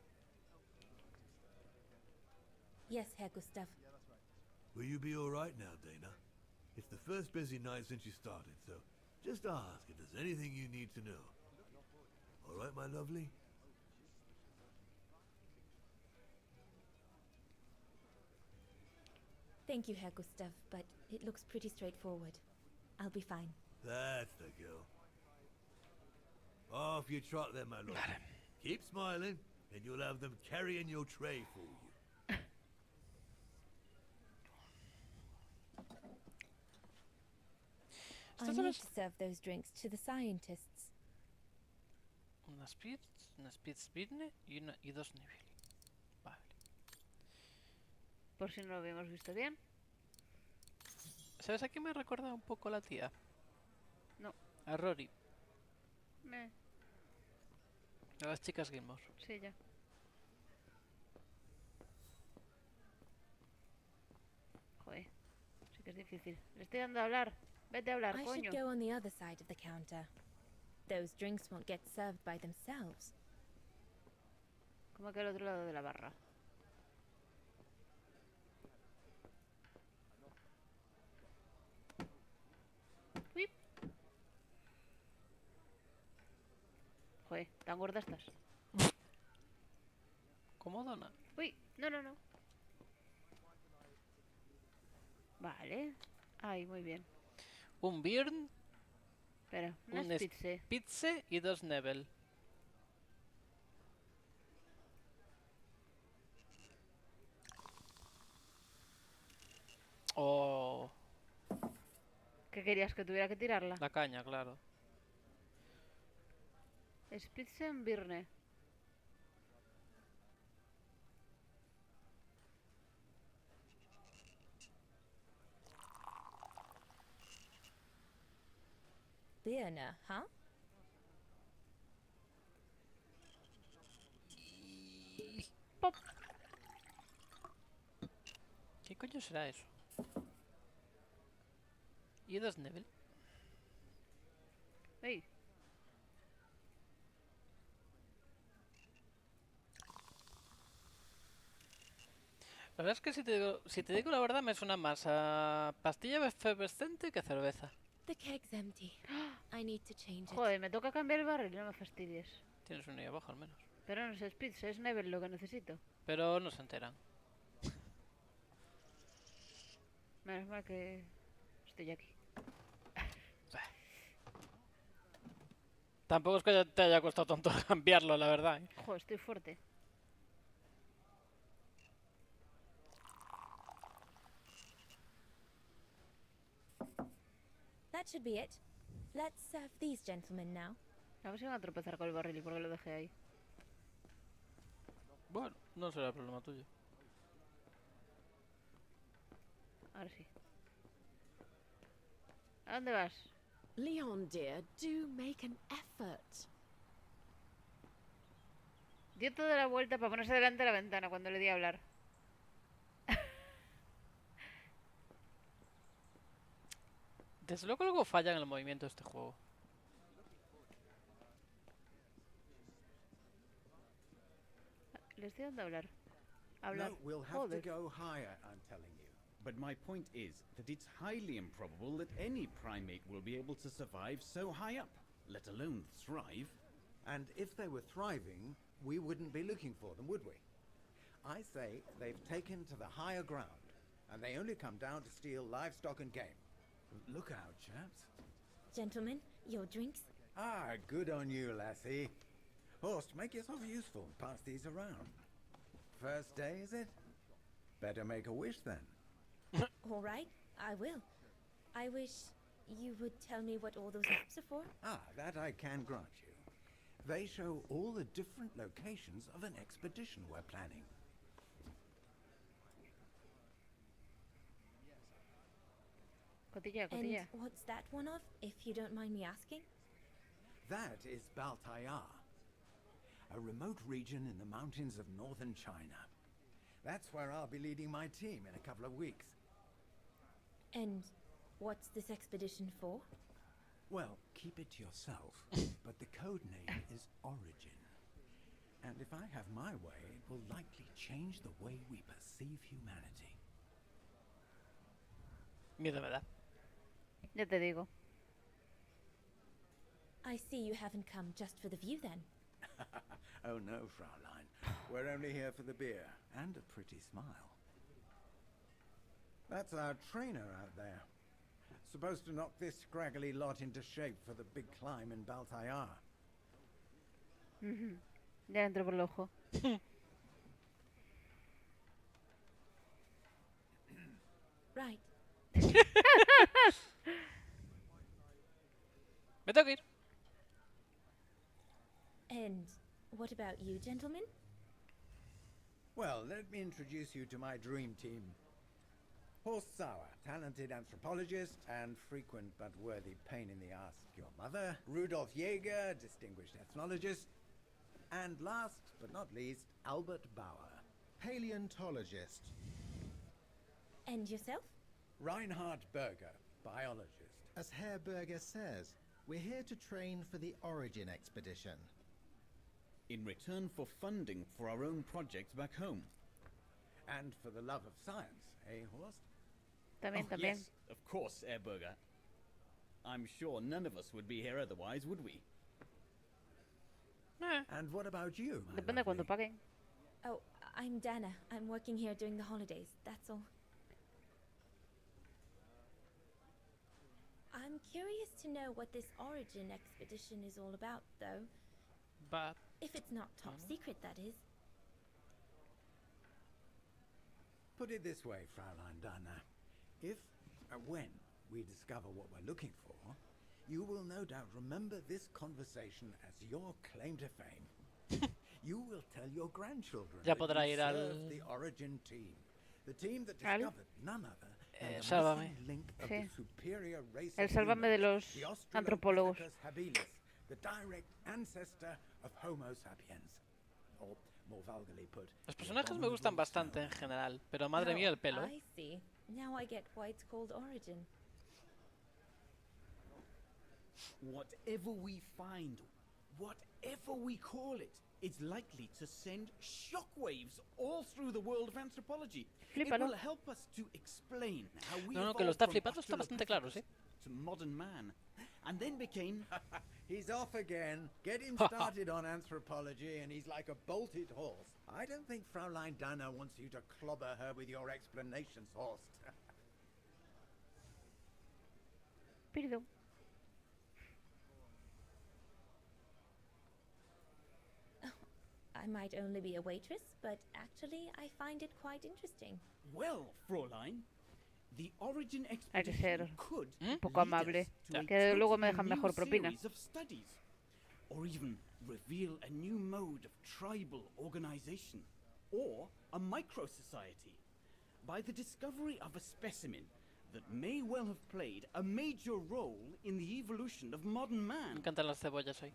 Yes, Herr Gustav. Will you be alright now, Dana? It's the first busy night since you started, so just ask if there's anything you need to know. Alright, my lovely? Thank you, Herr Gustav, but it looks pretty straightforward. I'll be fine. That's the girl. Off you trot then, my lord. Keep smiling, and you'll have them carrying your tray for you. I need to serve those drinks to the scientists. Una Spitzbirne y dos Neville. Vale. Por si no lo habíamos visto bien. ¿Sabes a quién me recuerda un poco la tía? No. A Rory. Meh, A las chicas Gilmore. sí, ya. Joder. Sí que es difícil. Le estoy dando a hablar. Vete a hablar, I coño. should go on the other side of the counter. Those drinks won't get served by themselves. Como que al otro lado de la barra. Uy. Joder, ¿tan gorda estás? ¿Cómo dona? Uy, no, no, no. Vale. Ay, muy bien. Un Birn, Espera, una un Spitze. Spitze y 2 Nebel. Oh, ¿Qué querías? ¿Que tuviera que tirarla? la caña, claro. Spitze en Birne. Birna, huh? Pop. ¿Qué coño será eso? ¿Y 2 Nebel? Ey. La verdad es que si te digo la verdad me suena más a pastilla efervescente que a cerveza. The keg's empty. I need to change it. Joder, me toca cambiar el barril, no me fastidies. Tienes uno ahí abajo al menos. Pero no es Spitze, es Nebel lo que necesito. Pero no se enteran. Menos mal que estoy aquí. Tampoco es que te haya costado tanto cambiarlo, la verdad. ¿Eh? Joder, estoy fuerte. That should be it. Let's serve these gentlemen now. A ver si van a tropezar con el barril y por qué lo dejé ahí. Bueno, no será problema tuyo. Ahora sí. ¿A dónde vas? Leon, dear, do make an effort. Dio toda la vuelta para ponerse delante de la ventana cuando le di a hablar. Desde luego algo falla en el movimiento de este juego. Le estoy dando a hablar. Hablar. No, we'll have Joder. to go higher, I'm telling you. But my point is that it's highly improbable that any primate will be able to survive so high up, let alone thrive. And if they were thriving, we wouldn't be looking for them, would we? I say they've taken to the higher ground, and they only come down to steal livestock and game. Look out, chaps. Gentlemen, your drinks. Ah, good on you, lassie. Horst, make yourself useful and pass these around. First day, is it? Better make a wish then. All right, I will. I wish you would tell me what all those maps are for. Ah, that I can grant you. They show all the different locations of an expedition we're planning. Cotilla, And cotilla. what's that one of, if you don't mind me asking? That is Baltayar, a remote region in the mountains of northern China. That's where I'll be leading my team in a couple of weeks. And what's this expedition for? Well, keep it to yourself, but the code name is Origin. And if I have my way, it will likely change the way we perceive humanity. Miedo me da. Ya te digo. I see you haven't come just for the view then. Oh no, Fraulein. We're only here for the beer and a pretty smile. That's our trainer out there. Supposed to knock this scraggly lot into shape for the big climb in Baltayar. Ya entro por el ojo. Right. Me tengo que ir. And what about you, gentlemen? Well, let me introduce you to my dream team. Horst Sauer, talented anthropologist and frequent but worthy pain in the ass, your mother. Rudolf Jäger, distinguished ethnologist. And last but not least, Albert Bauer, paleontologist. And yourself? Reinhard Berger, biologist. As Herr Berger says, we're here to train for the Origin expedition. In return for funding for our own projects back home. And for the love of science, eh, Horst? También, Oh, también. yes, of course, Herr Berger. I'm sure none of us would be here otherwise, would we? And what about you, my Depende cuando lovely? paguen. Oh, I'm Dana. I'm working here during the holidays, that's all. I'm curious to know what this Origin expedition is all about, though. But If it's not top secret, that is. Put it this way, Fraulein Dana. If, when we discover what we're looking for, you will no doubt remember this conversation as your claim to fame. You will tell your grandchildren Ya that podrá you ir al- served the Origin team. The team that ¿Al? discovered none other than the Sálvame. missing link of Sí. the superior race El of sálvame de humans, los the antropólogos. Australopithecus habilis, the direct ancestor of Homo sapiens. Or, more vulgarly put, los the personajes me gustan abominable bastante en snow. general, pero madre mía el pelo. I see. Now I get why it's called Origin. Whatever we find, whatever we call it, it's likely to send shockwaves all through the world of anthropology. Flípalo. It will help us to explain how we No, que lo evolved está from flipando está bastante claro, sí. Australopithecus to modern man, and then became He's off again. Get him started on anthropology and he's like a bolted horse. I don't think Fraulein Dana wants you to clobber her with your explanations, Horst. Perdón. I might only be a waitress, but actually I find it quite interesting. well, Fräulein. The Origin Hay que expedition ser could un poco lead amable, us to a que luego me totally dejan mejor new propina. series of studies, or even reveal a new mode of tribal organization, or a micro-society, by the discovery of a specimen that may well have played a major role in the evolution of modern Me man. encantan las cebollas hoy.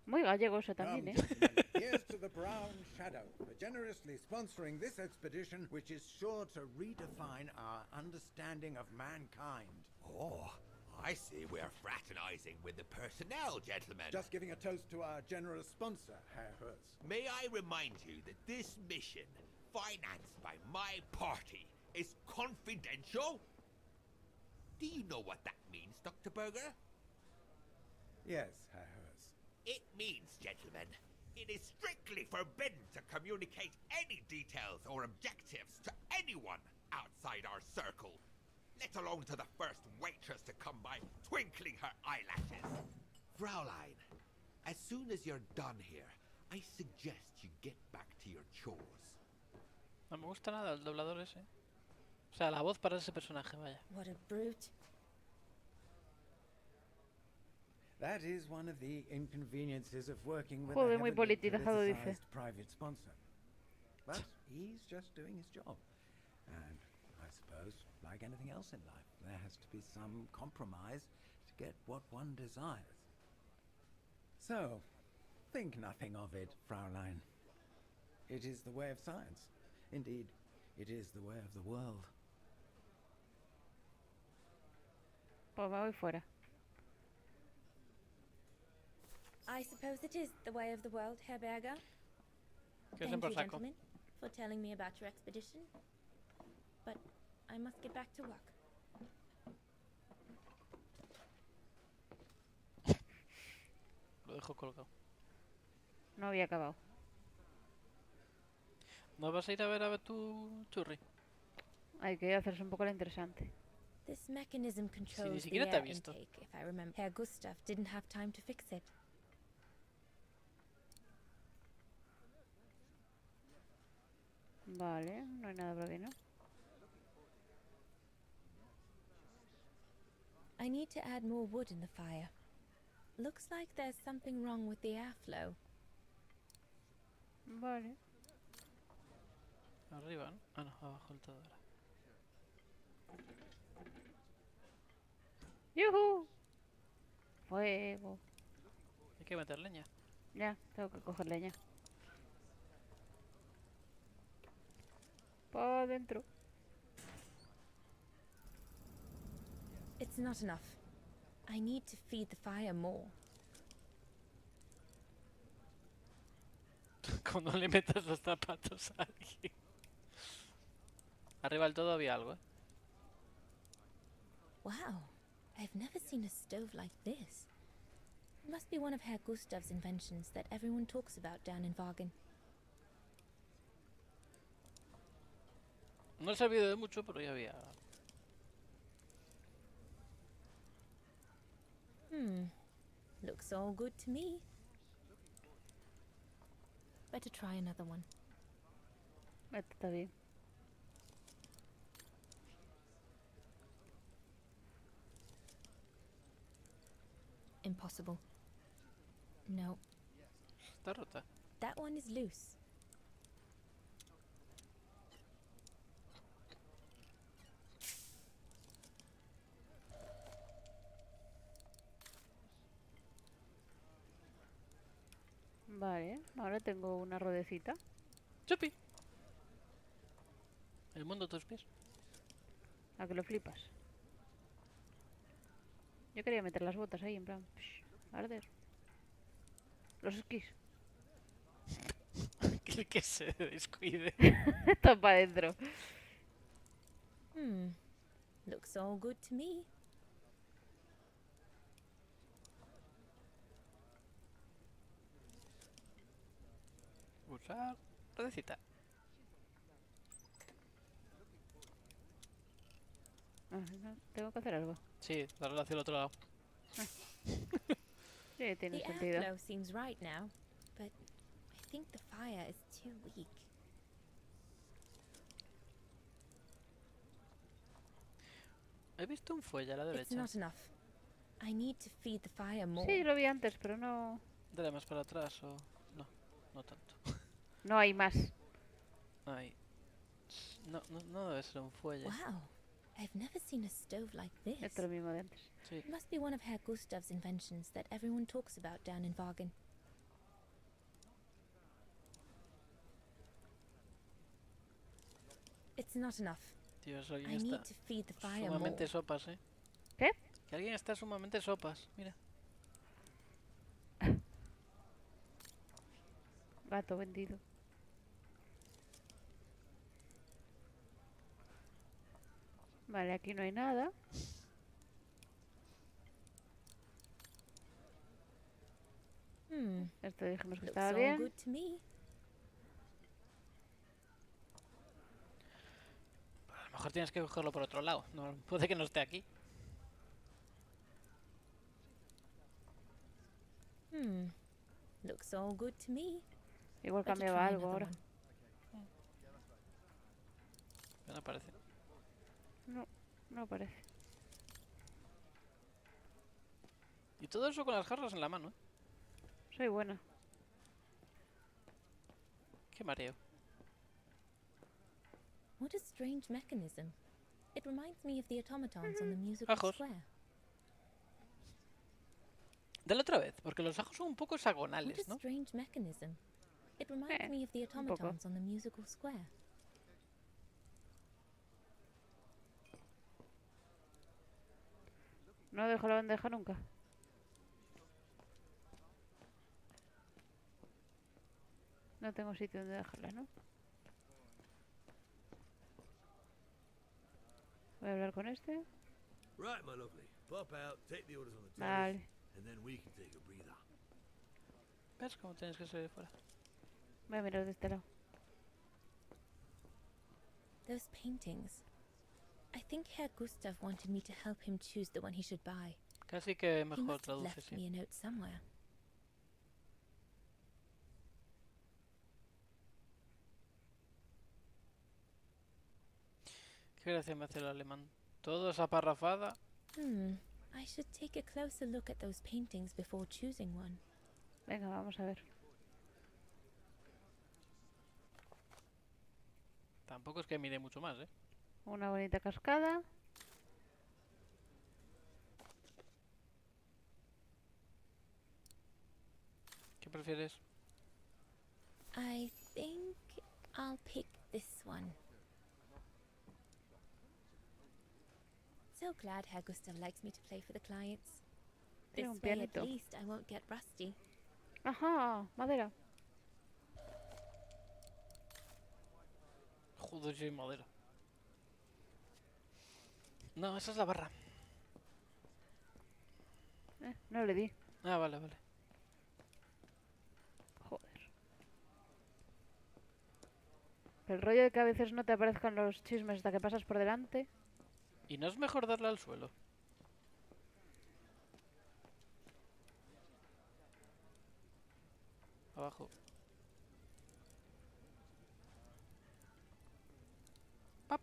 Muy gallego eso Come, también, ¿eh? gentlemen, here's to the Brown Shadow for generously sponsoring this expedition, which is sure to redefine our understanding of mankind. Oh, I see we're fraternizing with the personnel, gentlemen. Just giving a toast to our generous sponsor, Herr Hertz. May I remind you that this mission, financed by my party, is confidential? Do you know what that means, Dr. Berger? Yes, Herr Hertz. It means, gentlemen, it is strictly forbidden to communicate any details or objectives to anyone outside our circle, let alone to the first waitress to come by twinkling her eyelashes. Fraulein, as soon as you're done here, I suggest you get back to your chores. No me gusta nada el doblador ese. O sea, la voz para ese personaje, vaya. What a brute. That is one of the inconveniences of working with Joder, a muy heavily politizado, dice. politicized private sponsor. But he's just doing his job. And I suppose, like anything else in life, there has to be some compromise to get what one desires. So, think nothing of it, Fraulein. It is the way of science. Indeed, it is the way of the world. Pues me voy fuera. I suppose it is the way of the world, Herr Berger. Que Thank por you, saco. gentlemen, for telling me about your expedition. But I must get back to work. Lo dejo colgado. No había acabado. ¿No vas a ir a ver tu churri? Hay que hacerse un poco la interesante. This mechanism controls the siquiera te ha air visto. intake, if I remember. Herr Gustav didn't have time to fix it. Vale, no hay nada por aquí, ¿no? I need to add more wood in the fire. Looks like there's something wrong with the airflow. Vale. Arriba, ¿no? Ah, no, abajo del todo ahora. ¡Yuhu! Fuego. Hay que meter leña. Ya, tengo que coger leña. Pa' adentro. It's not enough. I need to feed the fire more. Cuando le metas los zapatos a alguien. Arriba del todo había algo, ¿eh? Wow, I've never seen a stove like this. It must be one of Herr Gustav's inventions that everyone talks about down in Wagen. No he sabido de mucho, pero ya había. Looks all good to me. Better try another one. Esto está bien. Impossible. No. Está rota. That one is loose. Vale, ahora tengo una rodecita. ¡Chupi! El mundo a tus pies. ¿A que lo flipas? Yo quería meter las botas ahí, en plan... arder. Los esquís. Que se descuide. Está para adentro. Looks all good to me. Usar redecita. Tengo que hacer algo. Sí, darle hacia el otro lado. Sí, tiene The sentido. airflow seems right now, but I think the fire is too weak. He visto un fuelle a la It's derecha. not enough. I need to feed the fire more. Sí, lo vi antes, pero no... Dale más para atrás o... No, no tanto. No hay más. Ahí. No debe ser un fuelle. Wow, I've never seen a stove like this. Esto es lo mismo de antes. Sí. It must be one of Herr Gustav's inventions that everyone talks about down in Wagen. It's not enough. Dios, alguien I está need to feed the fire more. sumamente sopas, ¿eh? ¿Qué? Que alguien está sumamente sopas. Mira. Gato vendido. Vale, aquí no hay nada. Esto dijimos que Looks estaba all bien. good to me. A lo mejor tienes que cogerlo por otro lado. No, puede que no esté aquí. Looks all good to me. Igual Better cambiaba try algo another ahora. one. No aparece. No, no parece. Y todo eso con las jarras en la mano, ¿eh? Soy buena. Qué mareo. What a strange mechanism. It reminds me of the automatons on the musical Ajos. square. Dale otra vez, porque los ajos son un poco What hexagonales, a ¿no? strange mechanism. It reminds me of the un poco. automatons on the musical square. No dejo la bandeja nunca. No tengo sitio donde dejarla, ¿no? Voy a hablar con este. Right, my lovely. Pop out, take the orders on the Vale. terrace, and then we can take a breather. ¿Ves cómo tienes que salir fuera? Voy a mirar de este lado. Those paintings. I think Herr Gustav wanted me to help him choose the one he should buy. Casi que He mejor must have traduce, left sí. me a note somewhere. Qué gracia me hace el alemán. Todo esa parrafada. I should take a closer look at those paintings before choosing one. Venga, vamos a ver. Tampoco es que mire mucho más, ¿eh? Una bonita cascada. ¿Qué prefieres? I think I'll pick this one. so glad Herr Gustav likes me to play for the clients. Tiene This un way, at pianito. least, I won't get rusty. Ajá, madera. Joder, yo hay madera. No, esa es la barra. No le di. Ah, vale, vale. Joder. El rollo de que a veces no te aparezcan los chismes hasta que pasas por delante. ¿Y no es mejor darle al suelo? Abajo. ¡Pap!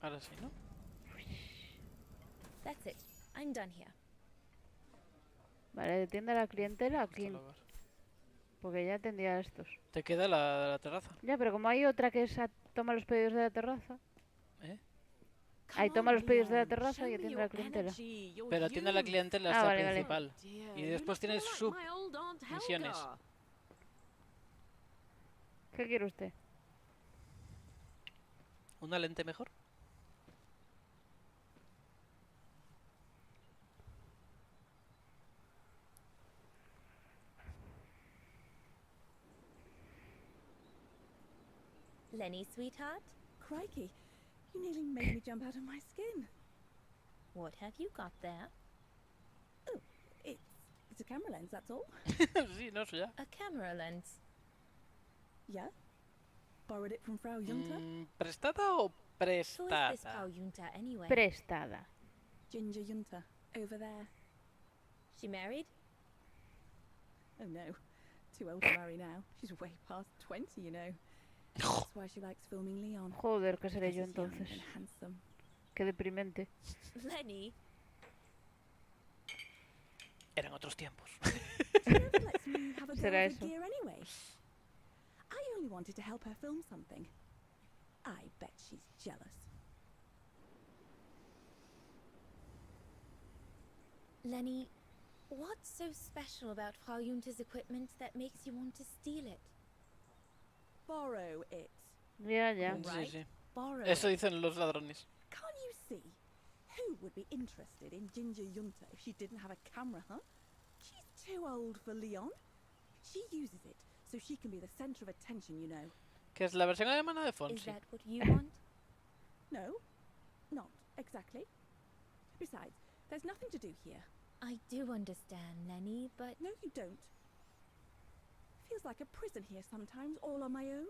Ahora sí, ¿no? That's it. I'm done here. Vale, detiende a la clientela aquí. Hasta lavar. Porque ya atendía a estos. Te queda la de la terraza. Ya, pero como hay otra que toma los pedidos de la terraza. ¿Eh? Ahí toma los pedidos de la terraza y atiende a la clientela. Pero atiende a la clientela Ah, hasta vale, vale. principal. Y después tienes misiones. ¿Qué quiere usted? ¿Una lente mejor? Lenny, sweetheart, Crikey, you nearly made me jump out of my skin. what have you got there? Oh, it's a camera lens, that's all. Sí, no, eso ya. A camera lens. Yeah? Borrowed it from Frau Junta? ¿Prestada o Who is this prestada? Frau Junta anyway? Prestada. Ginger Junta, over there. She married? Oh no, too old to marry now. She's way past 20, you know. That's why she likes filming Leon. Joder, ¿qué seré Because yo he's young entonces? and handsome. Qué deprimente. Lenny? Eran otros tiempos. She never lets me have a go Será of eso. the gear anyway. I only wanted to help her film something. I bet she's jealous. Lenny, what's so special about Frau Junta's equipment that makes you want to steal it? Borrow it. Ya, ya. Sí, sí. Borrow Eso it. dicen los ladrones. Can't you see? Who would be interested in Ginger Junta if she didn't have a camera, huh? She's too old for Leon. She uses it so she can be the center of attention, you know. Que es la versión alemana de Is Fonsi. that what you want? No, not exactly. Besides, there's nothing to do here. I do understand, Lenny, but No, you don't. Feels like a prison here sometimes, all on my own.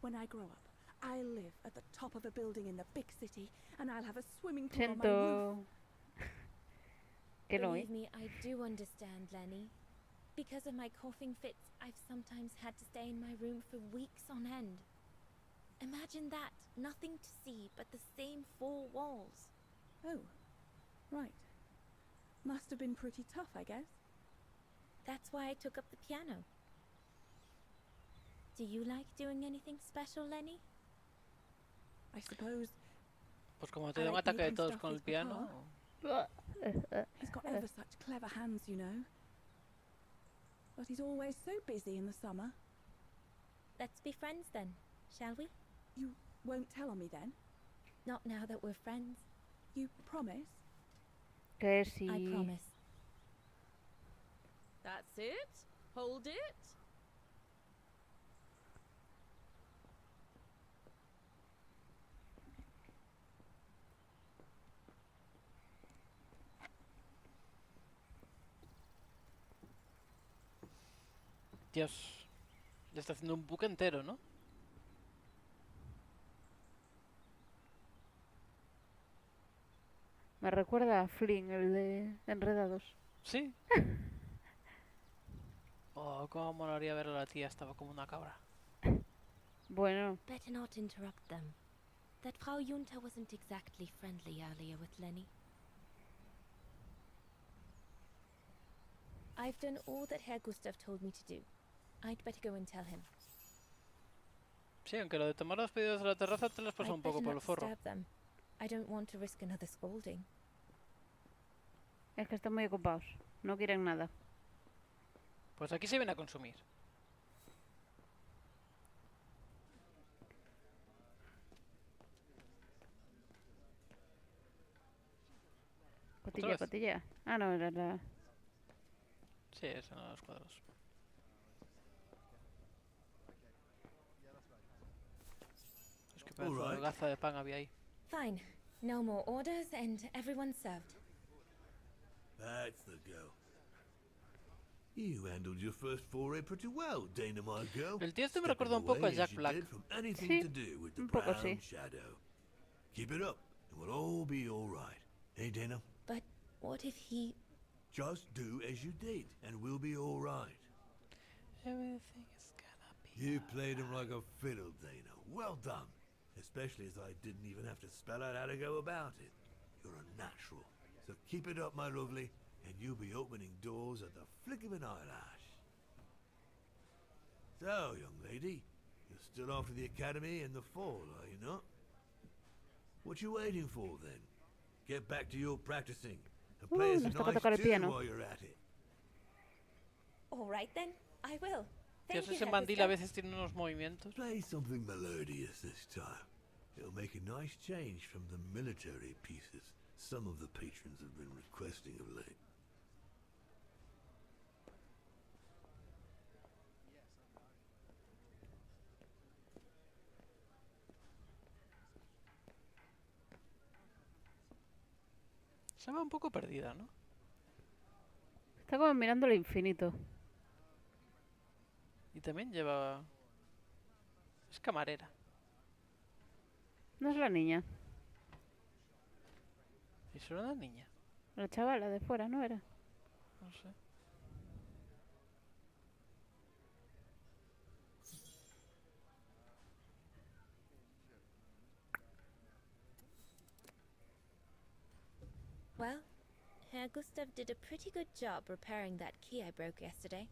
When I grow up, I'll live at the top of a building in the big city, and I'll have a swimming pool on my roof. Siento que no, believe me, I do understand, Lenny. Because of my coughing fits, I've sometimes had to stay in my room for weeks on end. Imagine that, nothing to see but the same four walls. Oh, right. Must have been pretty tough, I guess. That's why I took up the piano. Do you like doing anything special, Lenny? I suppose Pues como te I da un like ataque de making todos stuff con el with piano. Papa. He's got ever such clever hands, you know. But he's always so busy in the summer. Let's be friends then, shall we? You won't tell on me then? Not now that we're friends. You promise? que sí. I promise. That's it. Hold it. Dios. Le está haciendo un buque entero, ¿no? Me recuerda a Flynn, el de Enredados. Sí. Oh, cómo molaría ver a la tía, estaba como una cabra. Bueno, Better not interrupt them. That Frau Junta wasn't exactly friendly earlier with Lenny. I've done all that Herr Gustav told me to do. I'd better go and tell him. Sí, aunque lo de tomar los pedidos de la terraza te los pasó I'd un poco better por el not forro. disturb them. I don't want to risk another scolding. es que están muy ocupados. No quieren nada. Pues aquí se viene a consumir. Cotilla, vez? cotilla. Ah, no, era la... Sí, eso no, los cuadros. Es que pedazo de Alright. gaza de pan había ahí. Fine. No more orders and everyone's served. That's the go. You handled your first foray pretty well, Dana, my girl. El tío este me Stepping recuerda un poco a away Jack as you Black. did from anything Sí, to do with the un poco brown sí. shadow. Keep it up, and we'll all be all right. Hey, Dana? But what if he... Just do as you did, and we'll be all right. Everything is gonna be... You played him like a fiddle, Dana. Well done. Especially as I didn't even have to spell out how to go about it. You're a natural. So keep it up, my lovely, and you'll be opening doors at the flick of an eyelash. So, young lady, you're still off to the academy in the fall, are you not? What you waiting for, then? Get back to your practicing, and play us nos a toca nice tocar el tune piano. while you're at it. All right then, I will. Tío, Thank you, ese Herr mandil a Gustav. veces tiene unos movimientos. Play something melodious this time. It'll make a nice change from the military pieces some of the patrons have been requesting of late. Se va un poco perdida, ¿no? Está como mirando el infinito. Y también lleva... Es camarera. No es la niña. ¿Y será una niña? La chavala de fuera, ¿no era? No sé. Well, Herr Gustav did a pretty good job repairing that key I broke yesterday.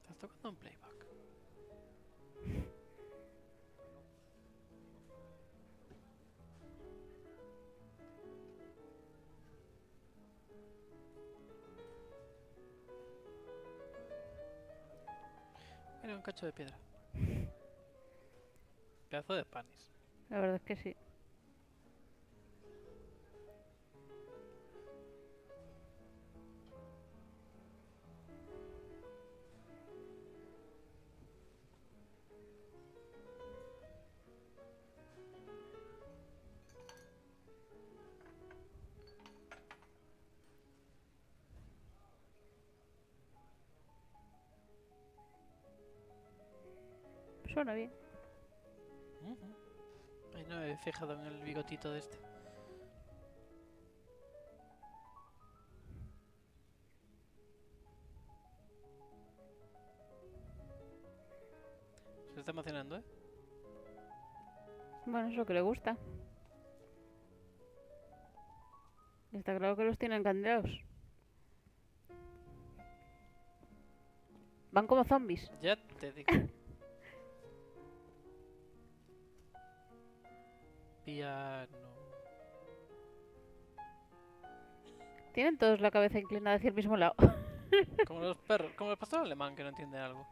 Estás tocando un playback. Mira, un cacho de piedra. Pedazo de panes. La verdad es que sí. Suena bien. Ay, no me he fijado en el bigotito de este. Se está emocionando, ¿eh? Bueno, es lo que le gusta. Está claro que los tienen candeados. Van como zombies. Ya te digo. Piano. Tienen todos la cabeza inclinada hacia el mismo lado. Como los perros, como el pastor alemán que no entiende algo.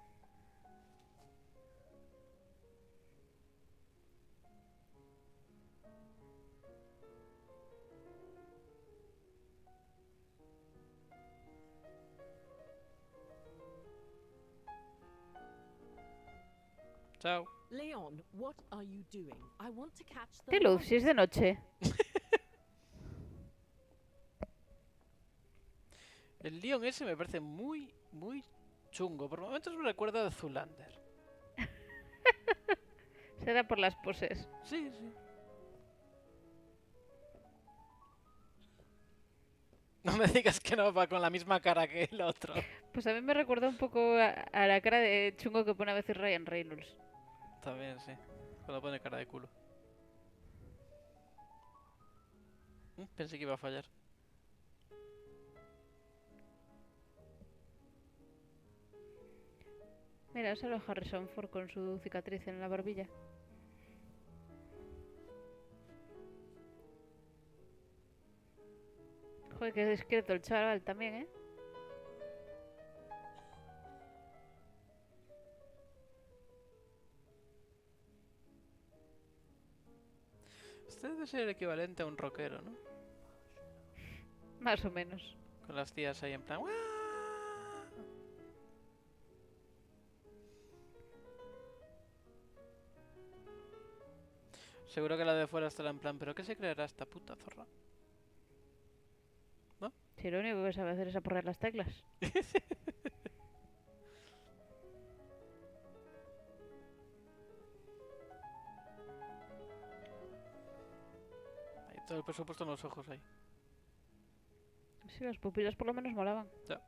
Chao. Leon, what are you doing? I want to catch the ¿Qué luz? light. Si es de noche. El Leon ese me parece muy chungo. Por momentos me recuerda a Zoolander. Será por las poses. Sí, sí. No me digas que no va con la misma cara que el otro. Pues a mí me recuerda un poco a la cara de chungo que pone a veces Ryan Reynolds. También, sí. Cuando pone cara de culo. Pensé que iba a fallar. Mira, solo Harrison Ford con su cicatriz en la barbilla. Joder, qué discreto el chaval también, ¿eh? Este debe ser el equivalente a un rockero, ¿no? Más o menos. Con las tías ahí en plan... "¡Uah!". Seguro que la de fuera estará en plan, ¿pero qué se creerá esta puta zorra? ¿No? Si lo único que sabe hacer es aporrear las teclas. Hay todo el presupuesto en los ojos ahí. Sí, las pupilas por lo menos molaban. Ya.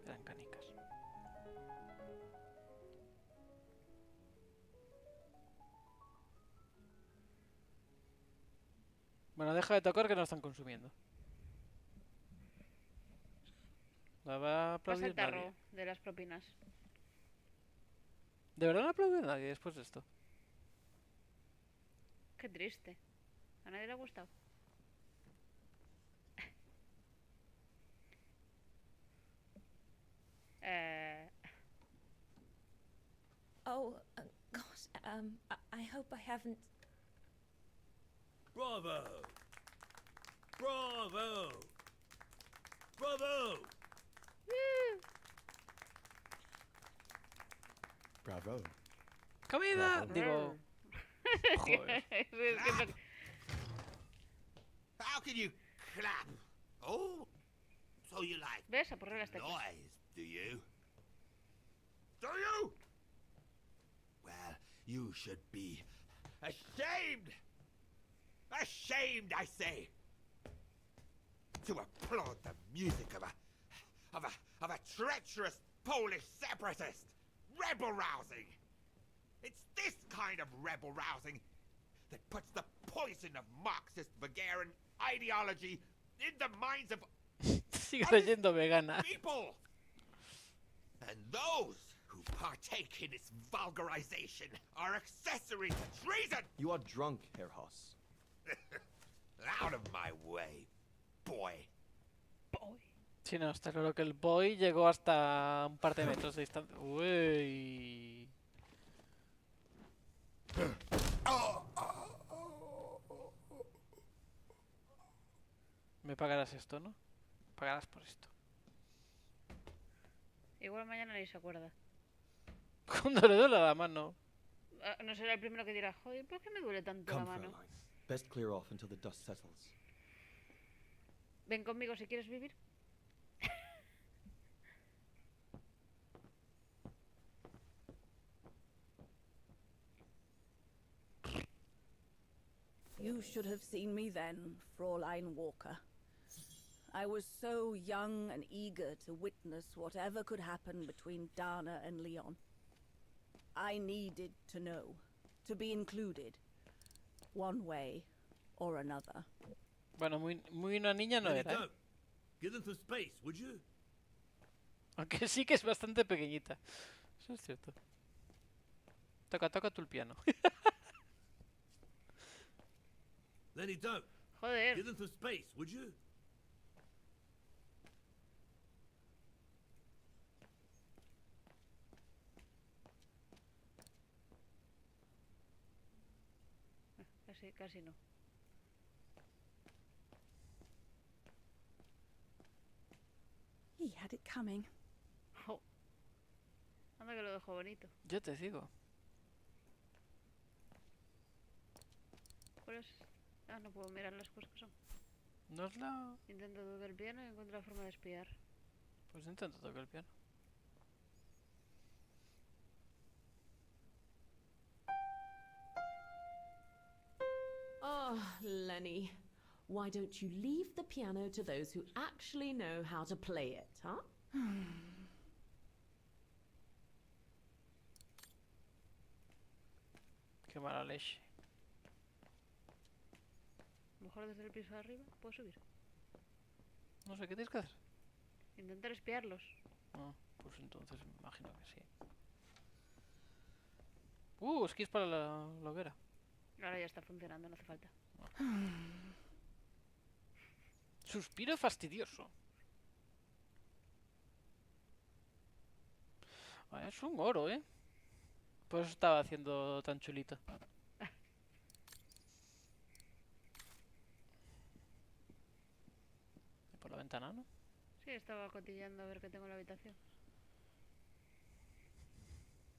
Eran canicas. Bueno, deja de tocar que no están consumiendo. La va a Pasa aplaudir el tarro nadie. de las propinas. ¿De verdad no aplaude nadie después de esto? Qué triste. ¿A nadie le ha gustado? Oh, gosh, I hope I haven't... Bravo! Bravo! Bravo! Bravo. ¡Comida! Digo... Joder. How can you clap? Oh, so you like ¿Ves? Aporrear las teclas. noise, do you? Do you? Well, you should be ashamed! Ashamed, I say! To applaud the music of a treacherous Polish separatist! Rebel rousing! It's this kind of rebel rousing that puts the poison of Marxist Bulgarian ideology in the minds of Sigo leyendo vegana. people! And those who partake in its vulgarization are accessory to treason! You are drunk, Herr Hoss. Out of my way, boy. Sí, no, está claro que el boy llegó hasta un par de metros de distancia. Uy. Me pagarás esto, ¿no? Pagarás por esto. Igual mañana ni se acuerda. Cuando le duele la mano. No será el primero que dirá, joder, ¿por qué me duele tanto la Come, mano? Fräulein. Best clear off until the dust settles. Ven conmigo si quieres vivir. You should have seen me then, Fräulein Walker. I was so young and eager to witness whatever could happen between Dana and Leon. I needed to know, to be included, one way or another. Bueno, muy una niña no era, ¿eh? Give them some space, would you? Aunque sí que es bastante pequeñita. Eso es cierto. Toca tú el piano. Lenny, don't. Joder. Give them some space, would you? Casi no. He had it coming. Jo. Anda que lo dejo bonito. Yo te digo. ¿Cuál es? Ah, no puedo mirar las cosas que son. No es la... Intento tocar el piano y encuentro la forma de espiar. Pues intento tocar el piano. Oh, Lenny. Why don't you leave the piano to those who actually know how to play it, huh? Qué mala leche. Mejor desde el piso de arriba puedo subir. No sé, ¿qué tienes que hacer? Intentar espiarlos. Ah, pues entonces me imagino que sí. Esquís para la hoguera. Ahora ya está funcionando, no hace falta. Suspiro fastidioso. Es un oro, ¿eh? Por eso estaba haciendo tan chulito. estaba cotillando a ver qué tengo en la habitación.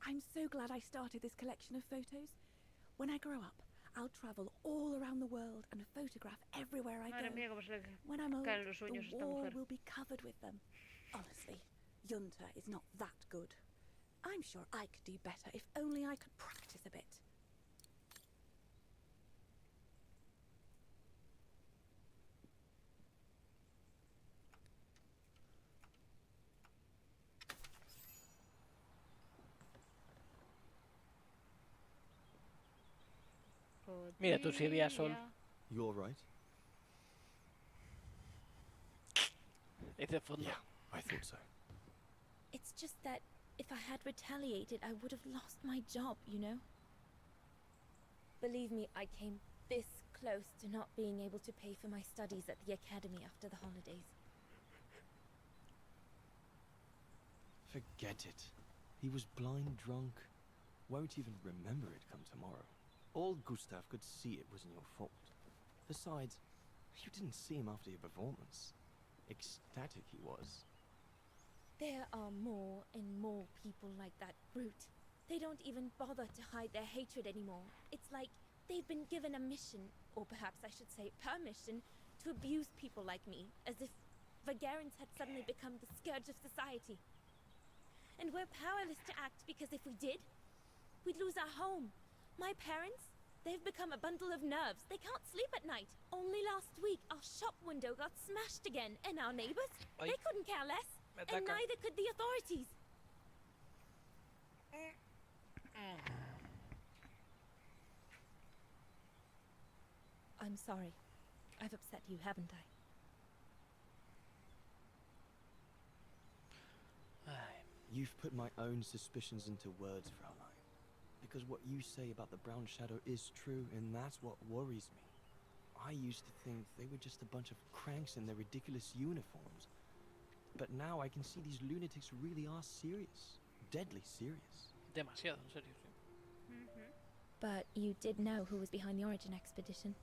I'm so glad I started this collection of photos. When I grow up, I'll travel all around the world and photograph everywhere I Madre go. mía, cómo se le When I'm old, caen los the sueños a esta wall mujer. will be covered with them. Honestly, Junta is not that good. I'm sure I could do better if only I could practice a bit. Mira tú, si había sol. You all right? Es de fondo. Yeah, I thought so. It's just that if I had retaliated, I would have lost my job, you know? Believe me, I came this close to not being able to pay for my studies at the academy after the holidays. Forget it. He was blind drunk. Won't even remember it come tomorrow. All Gustav could see it wasn't your fault. Besides, you didn't see him after your performance. Ecstatic he was. There are more and more people like that brute. They don't even bother to hide their hatred anymore. It's like they've been given a mission, or perhaps I should say permission, to abuse people like me, as if Vagarans had suddenly become the scourge of society. And we're powerless to act because if we did, we'd lose our home. My parents, they've become a bundle of nerves. They can't sleep at night. Only last week, our shop window got smashed again, and our neighbors, they couldn't care less. And neither could the authorities. I'm sorry. I've upset you, haven't I? You've put my own suspicions into words, Fraulein. Because what you say about the Brown Shadow is true, and that's what worries me. I used to think they were just a bunch of cranks in their ridiculous uniforms. But now I can see these lunatics really are serious. Deadly serious. Demasiado, en serio, sí. But you did know who was behind the Origin expedition.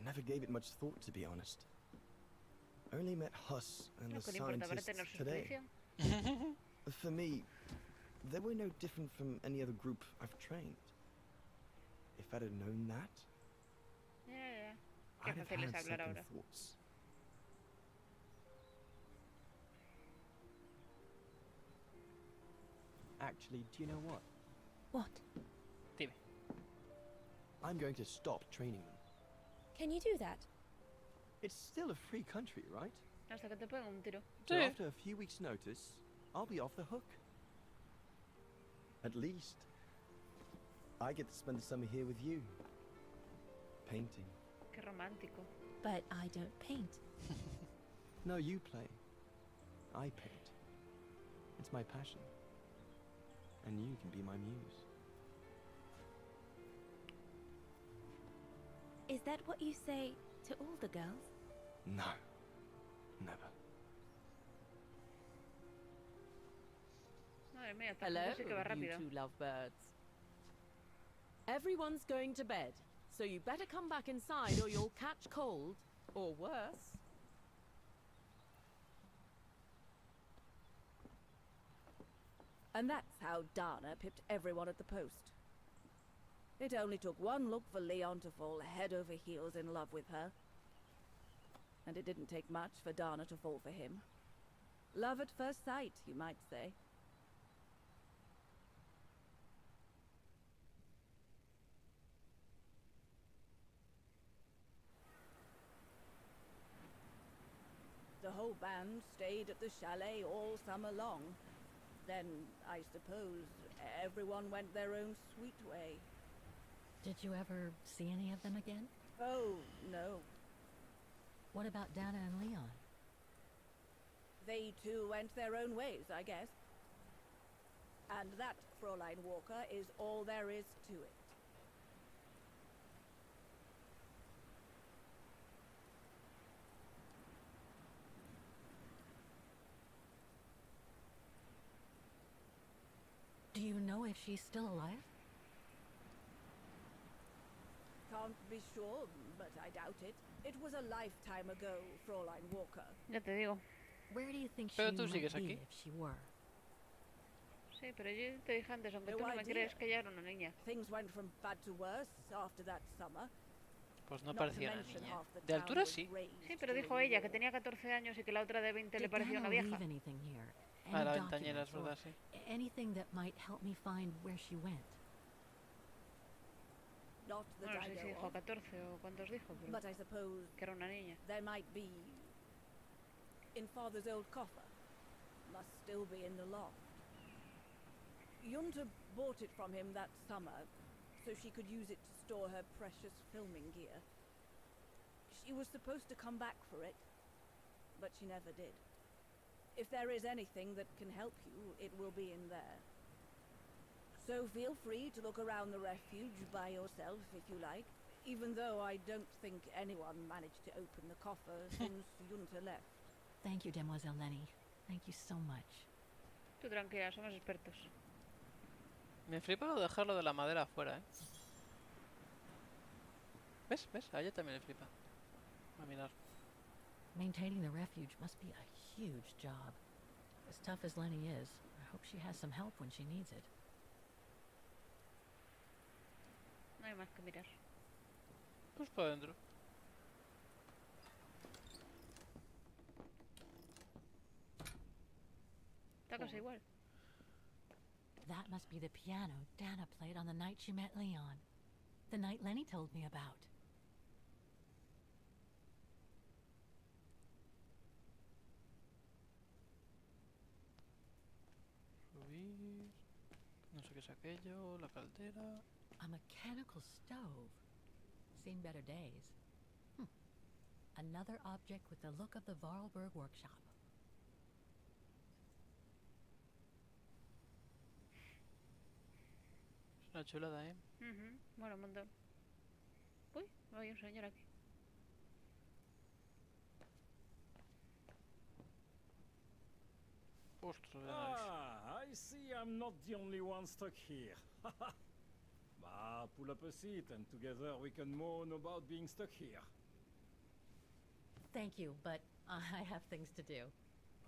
Never gave it much thought, to be honest. Only met Huss and the scientists today. For me, they were no different from any other group I've trained. If I'd have known that, I'd have had second thoughts. Actually, do you know what? What? Dime. I'm going to stop training them. Can you do that? It's still a free country, right? Hasta que te peguen un tiro. So after a few weeks' notice, I'll be off the hook. At least, I get to spend the summer here with you. Painting. Qué romántico. But I don't paint. No, you play. I paint. It's my passion. And you can be my muse. Is that what you say to all the girls? No. Never. Madre mía, esta Hello, gente sí que va you rápido. two lovebirds. Everyone's going to bed, so you better come back inside or you'll catch cold, or worse. And that's how Dana pipped everyone at the post. It only took one look for Leon to fall head over heels in love with her. And it didn't take much for Dana to fall for him. Love at first sight, you might say. The whole band stayed at the chalet all summer long. Then, I suppose, everyone went their own sweet way. Did you ever see any of them again? Oh, no. What about Dana and Leon? They too went their own ways, I guess. And that, Fräulein Walker, is all there is to it. Do you know if she's still alive? can't be sure, but I doubt it. It was a lifetime ago, Fraulein Walker. Ya te digo. Where do you think she Pero tú might sigues be aquí. if she were? Sí, pero yo te dije antes, aunque No tú no me idea. crees, que ella era una niña. Things went from bad to worse after that summer. Pues no Not to parecía una mention niña. half the De town altura was sí. razed Sí, pero during dijo the ella que war. tenía 14 años y que la otra de 20 le Did parecía Dana una vieja. leave anything here? Ah, la Any ventañera, es documents or verdad, sí. anything that might help me find where she went? Not No that lo I sé si know dijo of, 14 o cuántos dijo, pero but I suppose que era una niña. there might be in Father's old coffer. Must still be in the loft. Junta bought it from him that summer, so she could use it to store her precious filming gear. She was supposed to come back for it, but she never did. If there is anything that can help you, it will be in there. So feel free to look around the refuge by yourself if you like, even though I don't think anyone managed to open the coffer since Junta left. Thank you, Demoiselle Lenny. Thank you so much. Tú tranquila, somos expertos. Me flipa lo de dejarlo de la madera afuera, ¿eh? ¿Ves? ¿Ves? A ella también le flipa. A mirar. Maintaining the refuge must be a huge job. As tough as Lenny is, I hope she has some help when she needs it. No hay más que mirar. Pues para adentro. Está casi igual. That must be the piano Dana played on the night she met Leon. The night Lenny told me about. Subir. No sé qué es aquello. La caldera. A mechanical stove. Seen better days. Another object with the look of the Vorarlberg workshop. Es una chulada, ¿eh? Bueno, un montón. Uy, hay un señor aquí. Ostras, I see I'm not the only one stuck here. Bah, pull up a seat and together we can moan about being stuck here. Thank you, but I have things to do.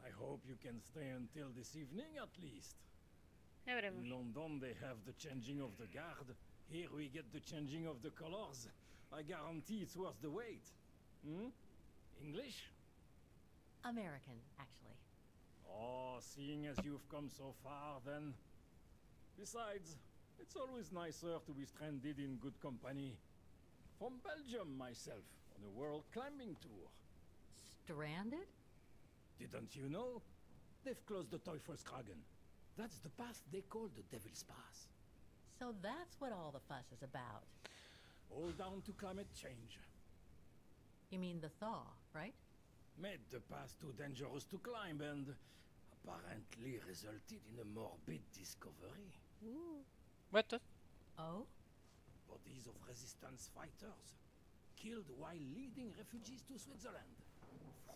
I hope you can stay until this evening at least. Ya veremos. In London they have the changing of the guard. Here we get the changing of the colors. I guarantee it's worth the wait. English? American, actually. Oh, seeing as you've come so far, then. Besides, it's always nicer to be stranded in good company. From Belgium, myself, on a world climbing tour. Stranded? Didn't you know? They've closed the Teufelskragen. That's the path they call the Devil's Pass. So that's what all the fuss is about. All down to climate change. You mean the thaw, right? Made the path too dangerous to climb and apparently resulted in a morbid discovery. What? Oh? Bodies of resistance fighters killed while leading refugees to Switzerland.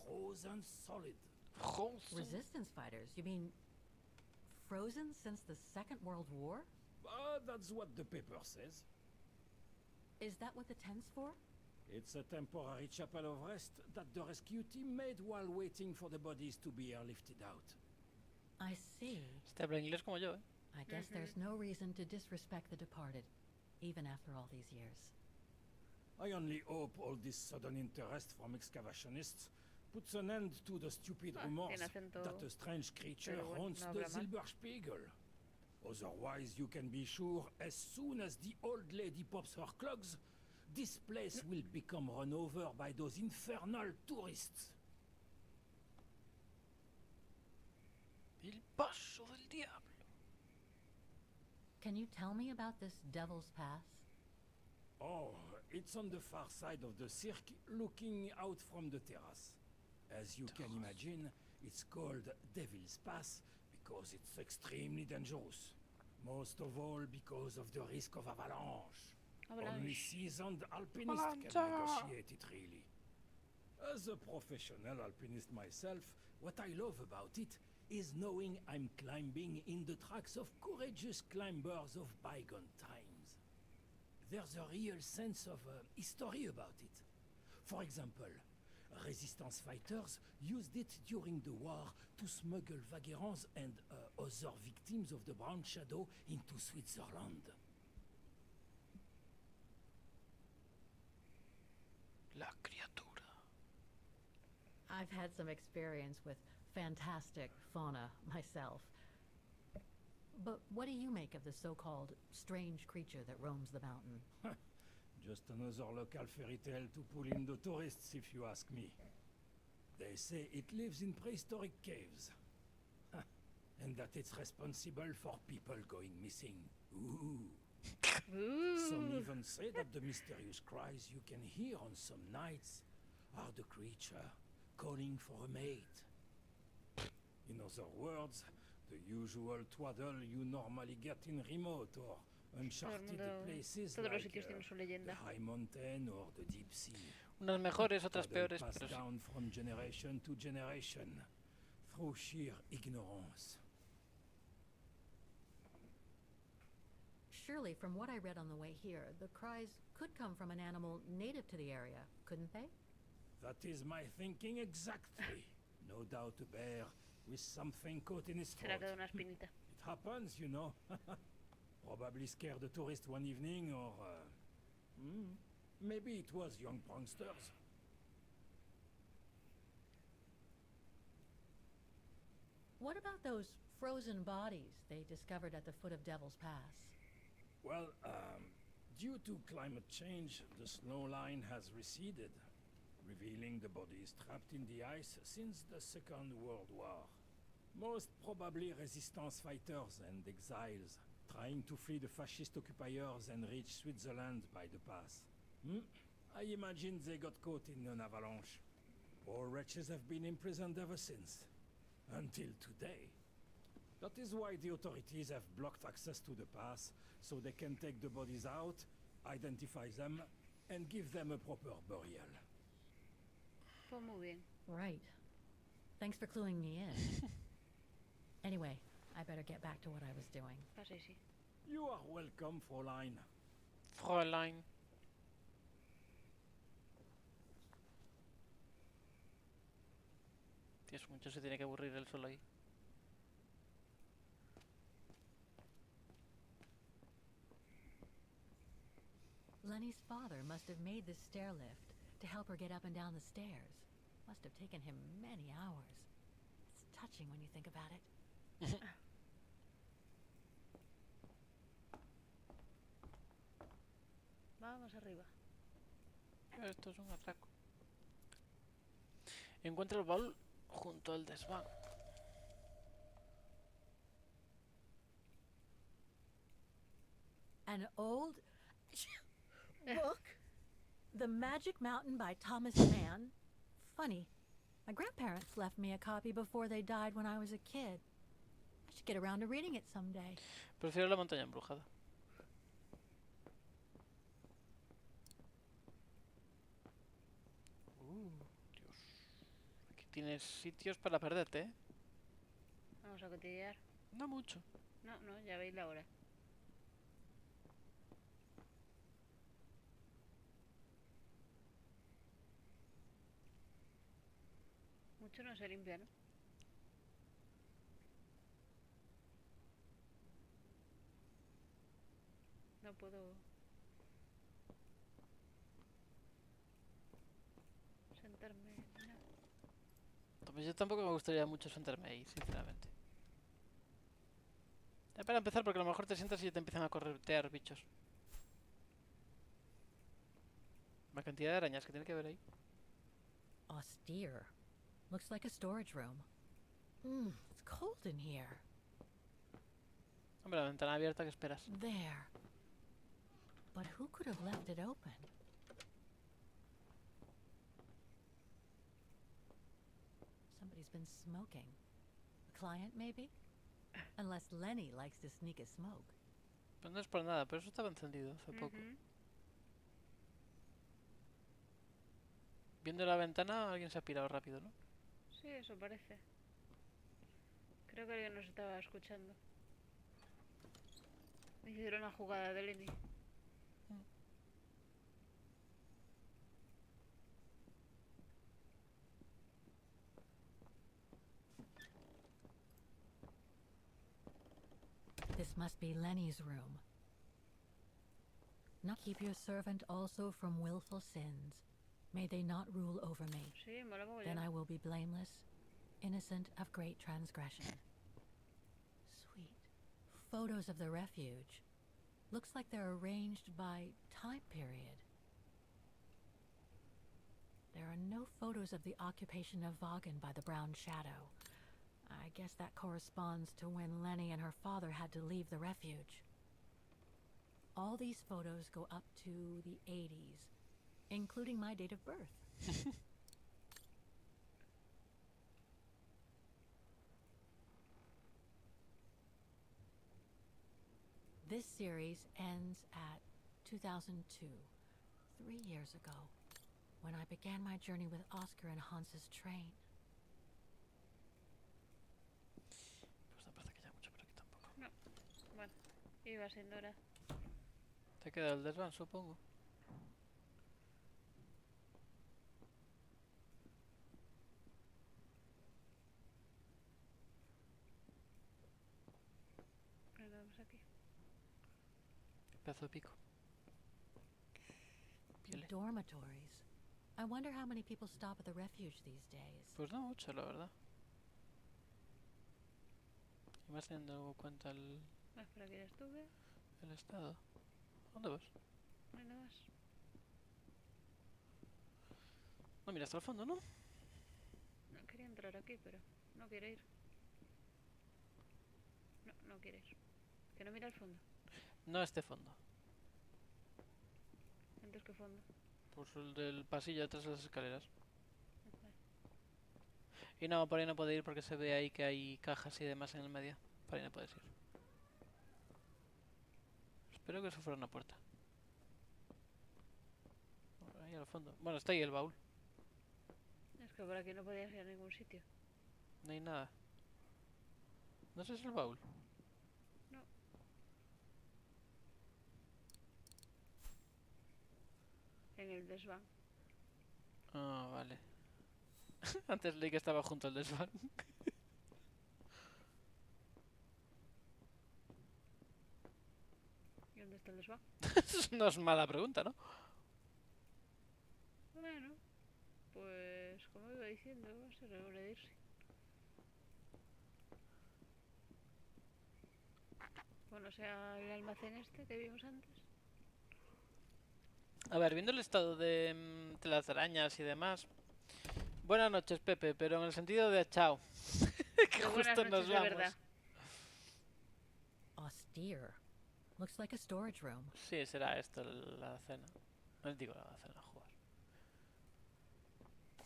Frozen solid. Resistance fighters? You mean frozen since the Second World War? That's what the paper says. Is that what the tent's for? It's a temporary chapel of rest that the rescue team made while waiting for the bodies to be airlifted out. I see. Este habla inglés como yo, ¿eh? I guess there's no reason to disrespect the departed, even after all these years. I only hope all this sudden interest from excavationists puts an end to the stupid rumors tiene acento, that a strange creature pero bueno, haunts no the habla mal. Silberspiegel. Otherwise, you can be sure as soon as the old lady pops her clogs, this place will become run over by those infernal tourists. El paso del diablo. Can you tell me about this Devil's Pass? Oh, it's on the far side of the cirque, looking out from the terrace. As you can imagine, it's called Devil's Pass because it's extremely dangerous. Most of all because of the risk of avalanche. Only seasoned alpinists can negotiate it, really. As a professional alpinist myself, what I love about it is knowing I'm climbing in the tracks of courageous climbers of bygone times. there's a real sense of history about it. For example, resistance fighters used it during the war to smuggle vagrants and other victims of the Brown Shadow into Switzerland. La criatura. I've had some experience with fantastic fauna myself. But what do you make of the so-called strange creature that roams the mountain? Just another local fairy tale to pull in the tourists, if you ask me. They say it lives in prehistoric caves. And that it's responsible for people going missing. Ooh. Some even say that the mysterious cries you can hear on some nights are the creature calling for a mate. In other words, the usual twaddle you normally get in remote or uncharted places todos los like sitios tienen su the leyenda. high mountain or the deep sea. Unas mejores, otras peores, Passed pero sí. down from generation to generation through sheer ignorance. Surely, from what I read on the way here, the cries could come from an animal native to the area, couldn't they? That is my thinking exactly. No doubt a bear with something caught in his Se le ha throat. quedado una espinita. It happens, you know. Probably scared a tourist one evening, or maybe it was young pranksters. What about those frozen bodies they discovered at the foot of Devil's Pass? Well, due to climate change, the snow line has receded, revealing the bodies trapped in the ice since the Second World War. Most probably resistance fighters and exiles, trying to flee the fascist occupiers and reach Switzerland by the pass. I imagine they got caught in an avalanche. Poor wretches have been imprisoned ever since. Until today. That is why the authorities have blocked access to the pass, so they can take the bodies out, identify them, and give them a proper burial. Pues muy bien. Right. Thanks for cluing me in. Anyway, I better get back to what I was doing. Pase, sí. You are welcome, Fräulein. Fräulein. Dios, mucho se tiene que aburrir él solo ahí. Lenny's father must have made this stair lift to help her get up and down the stairs. Must have taken him many hours. It's touching when you think about it. Vamos arriba. Esto es un atraco. Encuentra el baúl junto al desván. An old book? The Magic Mountain by Thomas Mann? Funny. My grandparents left me a copy before they died when I was a kid. I should get around to reading it someday. Prefiero la montaña embrujada. Dios. Aquí tienes sitios para perderte, ¿eh? Vamos a cotillear. No mucho. No, no, ya veis la hora. Mucho no se limpia, ¿no? No puedo sentarme. No. Pues yo tampoco me gustaría mucho sentarme ahí, sinceramente. Ya para empezar, porque a lo mejor te sientas y te empiezan a corretear bichos. La cantidad de arañas que tiene que haber ahí. Austere. Looks like a storage room. It's cold in here. Hombre, la ventana abierta, ¿qué esperas? There. But who could have left it open? Somebody's been smoking. A client, maybe? Unless Lenny likes to sneak a smoke. Pues no es por nada, pero eso estaba encendido hace poco. Viendo la ventana, alguien se ha pirado rápido, ¿no? Sí, eso parece. Creo que alguien nos estaba escuchando. Hicieron una jugada de Lenny. must be Lenny's room. Not keep your servant also from willful sins. May they not rule over me. Sí, mola mogollón. Then I will be blameless, innocent of great transgression. Sweet. Photos of the refuge. Looks like they're arranged by time period. There are no photos of the occupation of Vaughan by the Brown Shadow. I guess that corresponds to when Lenny and her father had to leave the refuge. All these photos go up to the 80s, including my date of birth. This series ends at 2002, 3 years ago, when I began my journey with Oscar and Hans's train. Pues no parece que haya mucho por aquí tampoco. No. Bueno, iba siendo hora. Te queda el desván, supongo. Vamos aquí. Pedazo de pico. Piele. Dormitories. I wonder how many people stop at the refuge these days. Pues no mucho, la verdad. Y más teniendo en cuenta el Por aquí ya estuve. estado. ¿Dónde vas? No hay nada más. No miras hasta el fondo, ¿no? No quería entrar aquí, pero no quiere ir. No, no quiere ir. Que no mira al fondo. No este fondo. Entonces, ¿qué fondo? Pues el del pasillo detrás de las escaleras. Y no, por ahí no puede ir porque se ve ahí que hay cajas y demás en el medio. Por ahí no puedes ir. Espero que eso fuera una puerta. Ahí al fondo. Bueno, está ahí el baúl. Es que por aquí no podías ir a ningún sitio. No hay nada. ¿No sé si es el baúl? No. En el desván. Ah, vale. Antes leí que estaba junto al desván. ¿Y dónde está el desván? No es mala pregunta, ¿no? Bueno, pues como iba diciendo, va a ser hora de irse. Bueno, o sea, el almacén este que vimos antes. A ver, viendo el estado de las arañas y demás. Buenas noches, Pepe, pero en el sentido de chao. Que justo nos vamos. Verdad. Austere. Looks like a storage room. Sí, será esto la cena. No digo la cena, jugar.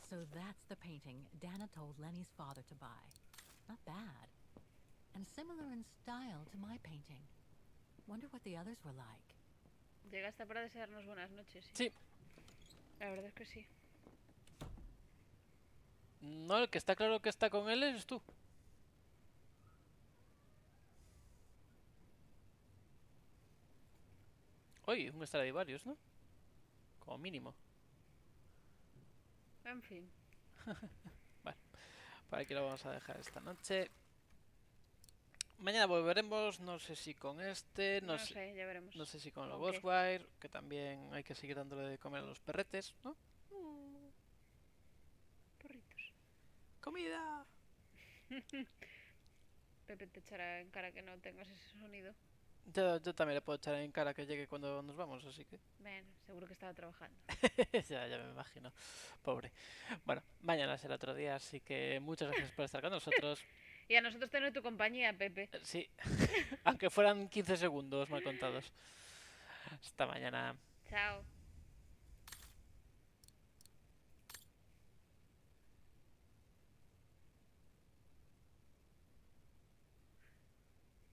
So that's the painting Dana told Lenny's father to buy. Not bad. And similar in style to my painting. Wonder what the others were like. Llegaste para desearnos buenas noches. Sí. La verdad es que sí. No, el que está claro que está con él eres tú. Oye, un Stradivarius, ¿no? Como mínimo. En fin. Vale, por aquí lo vamos a dejar esta noche. Mañana volveremos, no sé si con este, No sé, ya veremos. no sé si con el ¿Con qué? Ghostwire, que también hay que seguir dándole de comer a los perretes, ¿no? Porritos. ¡Comida! Pepe te echará en cara que no tengas ese sonido. Yo también le puedo echar en cara que llegue cuando nos vamos, así que... Bueno, seguro que estaba trabajando. ya me imagino. Pobre. Bueno, mañana será otro día, así que muchas gracias por estar con nosotros. Y a nosotros tener tu compañía, Pepe. Sí, aunque fueran 15 segundos mal contados. Hasta mañana. Chao.